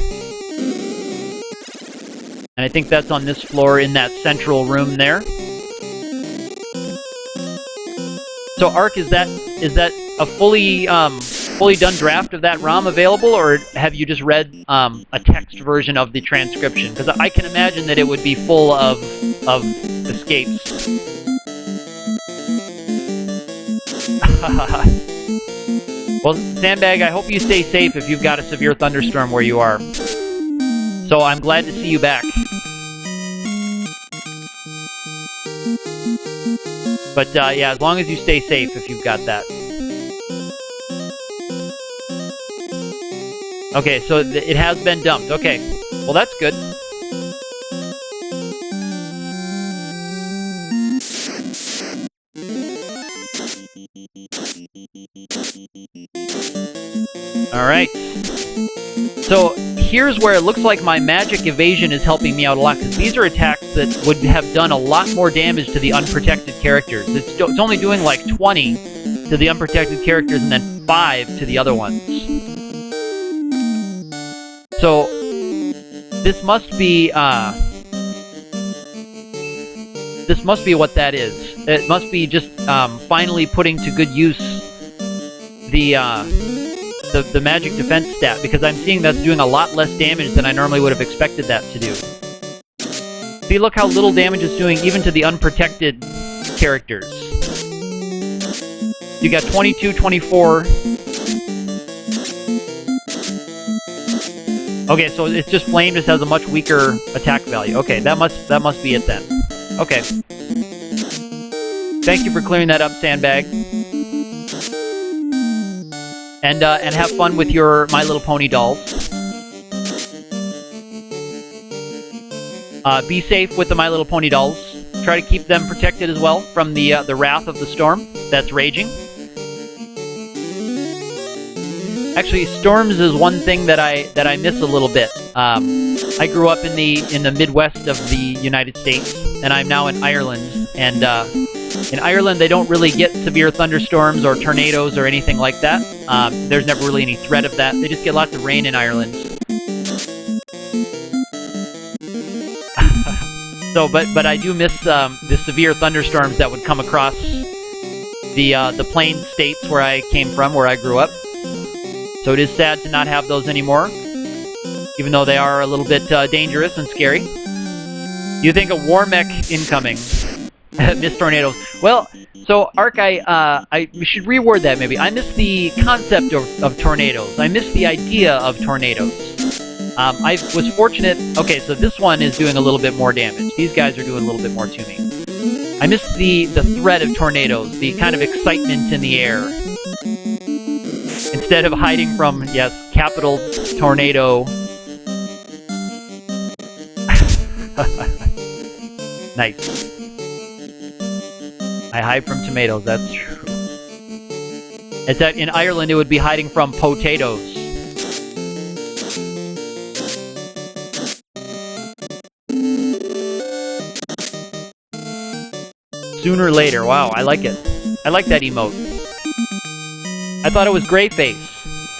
And I think that's on this floor in that central room there. So Ark, is that a fully fully done draft of that ROM available, or have you just read a text version of the transcription? Because I can imagine that it would be full of escapes. Well, Sandbag, I hope you stay safe if you've got a severe thunderstorm where you are. So I'm glad to see you back. But yeah, as long as you stay safe if you've got that. Okay, so it has been dumped. Okay, well that's good. Alright. So here's where it looks like my magic evasion is helping me out a lot, because these are attacks that would have done a lot more damage to the unprotected characters. It's only doing like 20 to the unprotected characters and then 5 to the other ones. So this must be what that is. It must be just finally putting to good use the magic defense stat, because I'm seeing that's doing a lot less damage than I normally would have expected that to do. See, look how little damage it's doing even to the unprotected characters. You got 22, 24. Okay, so it's just Flame just has a much weaker attack value. Okay, that must be it then. Okay. Thank you for clearing that up, Sandbag. And have fun with your My Little Pony dolls. Be safe with the My Little Pony dolls. Try to keep them protected as well from the wrath of the storm that's raging. Actually, storms is one thing that I miss a little bit. I grew up in the Midwest of the United States, and I'm now in Ireland. And in Ireland, they don't really get severe thunderstorms or tornadoes or anything like that. There's never really any threat of that. They just get lots of rain in Ireland. So, but I do miss the severe thunderstorms that would come across the plain states where I came from, where I grew up. So it is sad to not have those anymore, even though they are a little bit dangerous and scary. You think a war mech incoming? Miss tornadoes. Well, so Ark, I should reword that maybe. I miss the concept of tornadoes. I miss the idea of tornadoes. I was fortunate. Okay, so this one is doing a little bit more damage. These guys are doing a little bit more to me. I miss the threat of tornadoes, the kind of excitement in the air. Instead of hiding from, yes, capital tornado. Nice. I hide from tomatoes, that's true. It's that in Ireland it would be hiding from potatoes. Sooner or later, wow, I like it. I like that emote. I thought it was gray face.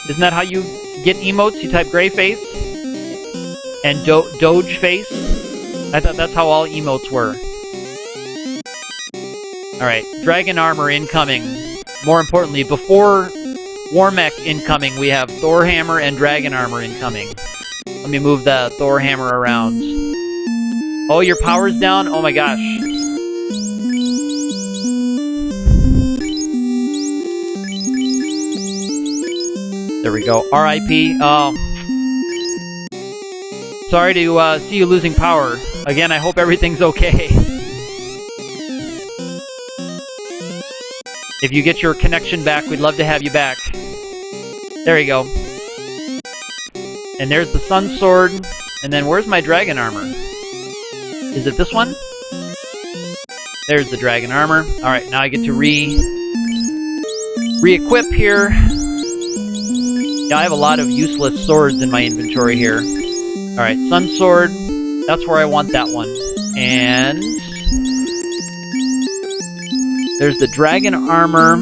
Isn't that how you get emotes? You type gray face and doge face? I thought that's how all emotes were. Alright, Dragon Armor incoming. More importantly, before War Mech incoming, we have Thor Hammer and Dragon Armor incoming. Let me move the Thor Hammer around. Oh, your power's down? Oh my gosh. There we go. R.I.P. Sorry to see you losing power. Again, I hope everything's okay. If you get your connection back, we'd love to have you back. There you go. And there's the Sun Sword. And then where's my Dragon Armor? Is it this one? There's the Dragon Armor. Alright, now I get to re-equip here. Yeah, I have a lot of useless swords in my inventory here. Alright, Sun Sword. That's where I want that one. And there's the Dragon Armor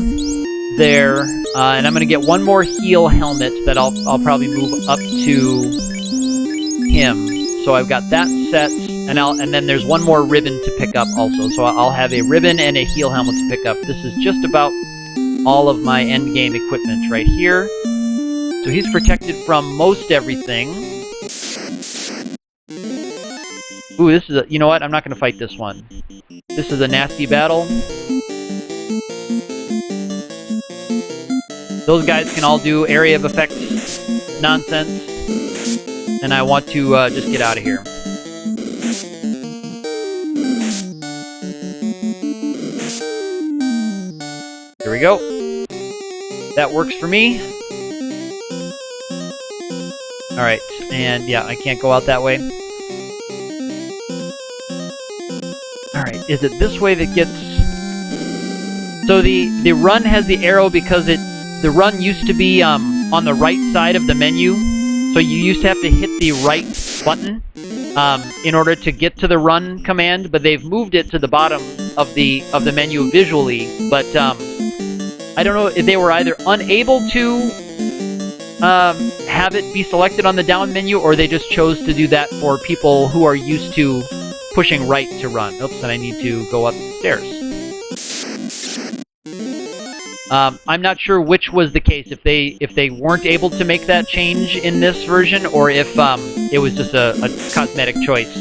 there. And I'm going to get one more heal helmet that I'll probably move up to him. So I've got that set. And then there's one more ribbon to pick up also. So I'll have a ribbon and a heal helmet to pick up. This is just about all of my endgame equipment right here. So he's protected from most everything. Ooh, this is a... You know what? I'm not going to fight this one. This is a nasty battle. Those guys can all do area of effects nonsense. And I want to just get out of here. Here we go. That works for me. Alright, and yeah, I can't go out that way. Alright, is it this way that gets... So the run has the arrow because the run used to be on the right side of the menu. So you used to have to hit the right button in order to get to the run command, but they've moved it to the bottom of the menu visually. But I don't know if they were either unable to have it be selected on the down menu, or they just chose to do that for people who are used to pushing right to run. Oops, and I need to go up the stairs. I'm not sure which was the case, if they weren't able to make that change in this version, or if it was just a cosmetic choice.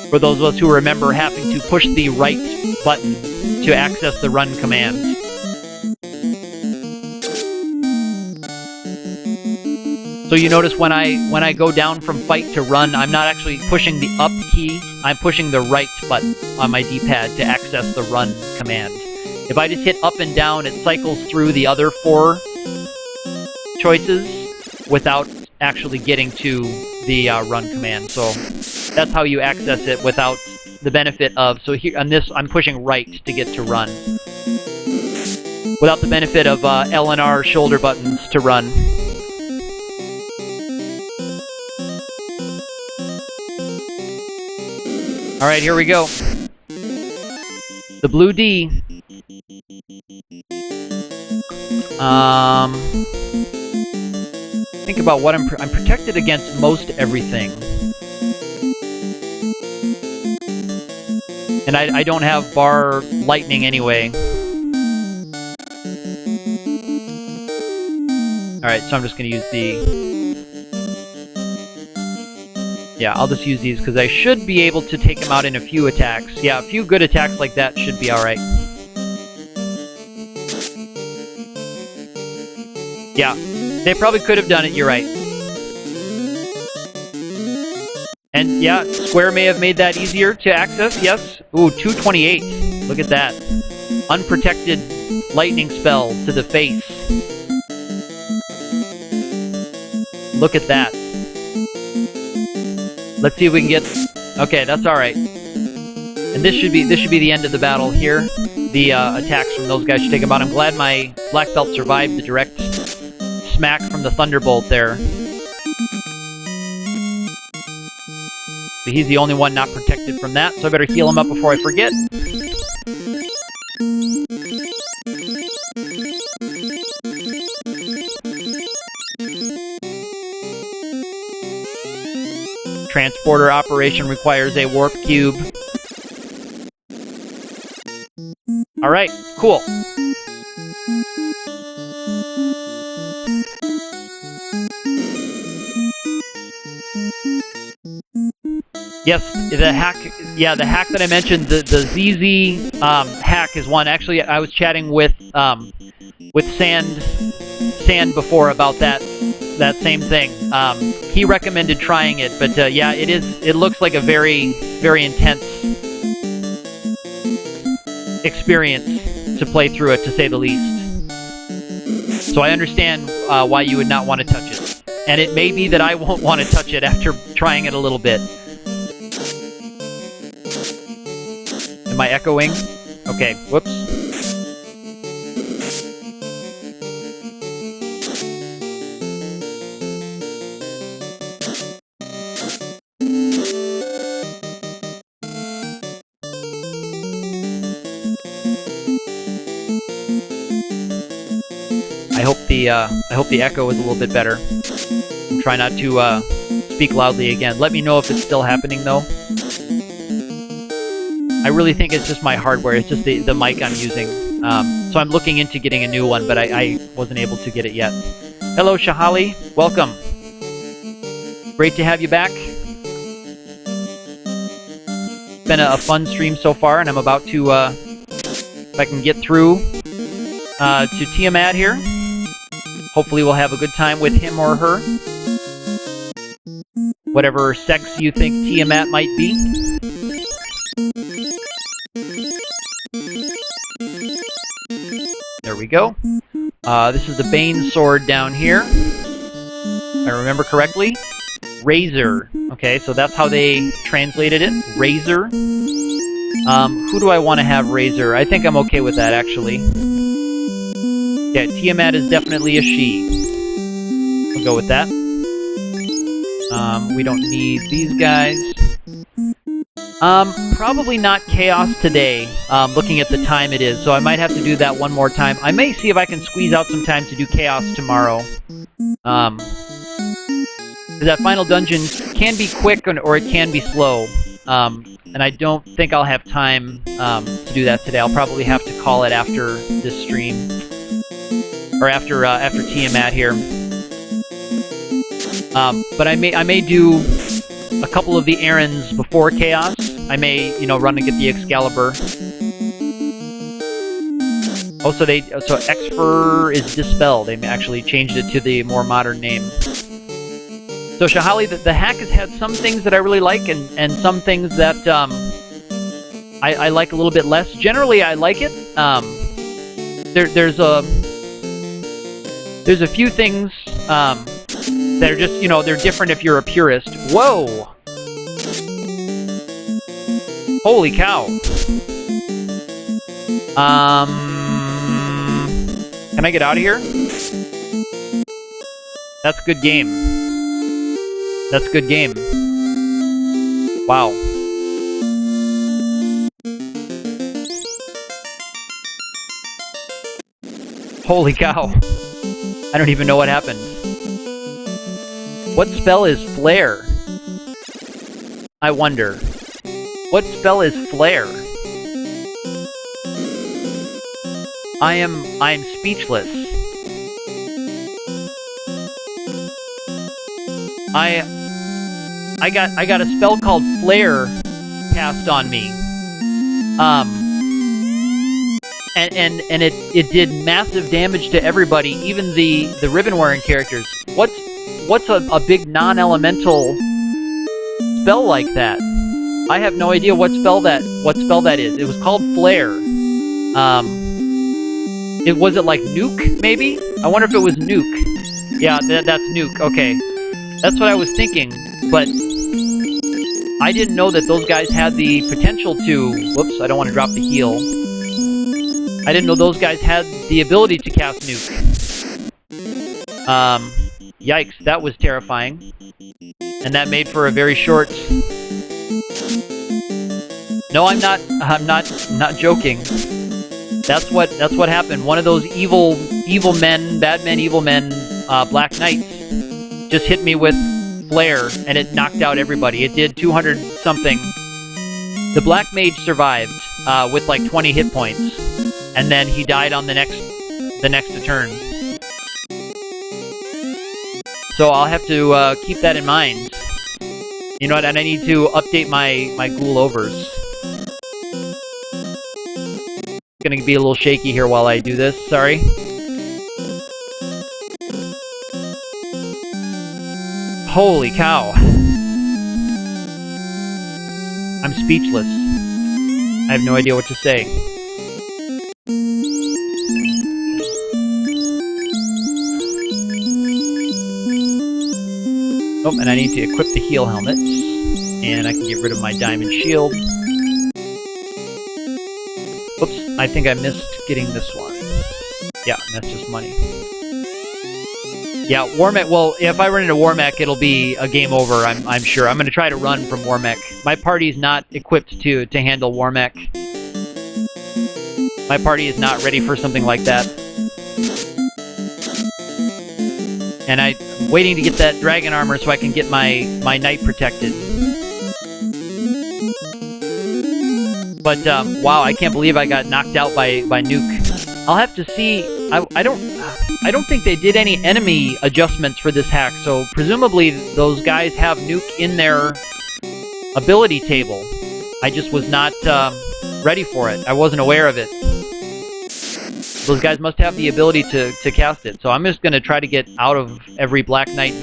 For those of us who remember having to push the right button to access the run command. So you notice when I go down from fight to run, I'm not actually pushing the up key, I'm pushing the right button on my D-pad to access the run command. If I just hit up and down, it cycles through the other 4 choices without actually getting to the run command. So that's how you access it without the benefit of... So here on this, I'm pushing right to get to run. Without the benefit of L and R shoulder buttons to run. Alright, here we go. The blue D. Think about what I'm protected against most everything. And I don't have bar lightning anyway. Alright, so I'm just going to use the... Yeah, I'll just use these because I should be able to take him out in a few attacks. Yeah, a few good attacks like that should be alright. Yeah, they probably could have done it, you're right. And yeah, square may have made that easier to access, yes. Ooh, 228. Look at that. Unprotected lightning spell to the face. Look at that. Let's see if we can get... Okay, that's alright. And this should be the end of the battle here. The attacks from those guys should take him out. I'm glad my black belt survived the direct smack from the thunderbolt there. But he's the only one not protected from that, so I better heal him up before I forget. Transporter operation requires a warp cube. Alright, cool. Yes, the hack, yeah, the hack that I mentioned, the ZZ hack is one. Actually, I was chatting with Sand before about that same thing. He recommended trying it, but yeah, it looks like a very, very intense experience to play through it, to say the least. So I understand why you would not want to touch it. And it may be that I won't want to touch it after trying it a little bit. Am I echoing? Okay, whoops. I hope the echo is a little bit better. Try not to speak loudly again. Let me know if it's still happening though. I really think it's just my hardware. It's just the mic I'm using. So I'm looking into getting a new one, but I wasn't able to get it yet. Hello, Shahali. Welcome. Great to have you back. It's been a fun stream so far, and I'm about to, if I can get through to Tiamat here. Hopefully we'll have a good time with him or her. Whatever sex you think Tiamat might be. There we go. This is the Bane sword down here. If I remember correctly. Razor. Okay, so that's how they translated it. Razor. Who do I want to have Razor? I think I'm okay with that, actually. Yeah, Tiamat is definitely a she. We'll go with that. We don't need these guys. Probably not Chaos today, looking at the time it is, so I might have to do that one more time. I may see if I can squeeze out some time to do Chaos tomorrow. That final dungeon can be quick or it can be slow, and I don't think I'll have time to do that today. I'll probably have to call it after this stream, or after Tiamat here. But I may do a couple of the errands before Chaos. I may, you know, run and get the Excalibur. Oh, so Exfer is dispelled. They actually changed it to the more modern name. So Shahali, the hack has had some things that I really like, and some things that I like a little bit less. Generally, I like it. There's a few things that are just, you know, they're different if you're a purist. Whoa! Holy cow! Can I get out of here? That's good game. That's good game. Wow. Holy cow. I don't even know what happened. What spell is Flare? I wonder. What spell is Flare? I am speechless. I got a spell called Flare cast on me. And it did massive damage to everybody, even the ribbon wearing characters. What's a big non-elemental spell like that? I have no idea what spell that is. It was called Flare. Was it like Nuke, maybe? I wonder if it was Nuke. Yeah, that's Nuke. Okay. That's what I was thinking, but I didn't know that those guys had the potential to... Whoops, I don't want to drop the heal. I didn't know those guys had the ability to cast Nuke. Yikes, that was terrifying. And that made for a very short... No, I'm not joking. That's what happened. One of those evil men, bad men, evil men, Black Knights, just hit me with Flare, and it knocked out everybody. It did 200 something. The Black Mage survived with like 20 hit points, and then he died on the next turn. So I'll have to keep that in mind. You know what? And I need to update my ghoul overs. Gonna be a little shaky here while I do this. Sorry. Holy cow. I'm speechless. I have no idea what to say. Oh, and I need to equip the heal helmet. And I can get rid of my diamond shield. Oops, I think I missed getting this one. Yeah, that's just money. Yeah, Warmech, well, if I run into Warmech, it'll be a game over, I'm sure. I'm going to try to run from Warmech. My party's not equipped to handle Warmech. My party is not ready for something like that. And I'm waiting to get that dragon armor so I can get my knight protected. But, wow, I can't believe I got knocked out by Nuke. I'll have to see. I don't think they did any enemy adjustments for this hack, so presumably those guys have Nuke in their ability table. I just was not ready for it. I wasn't aware of it. Those guys must have the ability to cast it, so I'm just going to try to get out of every Black Knight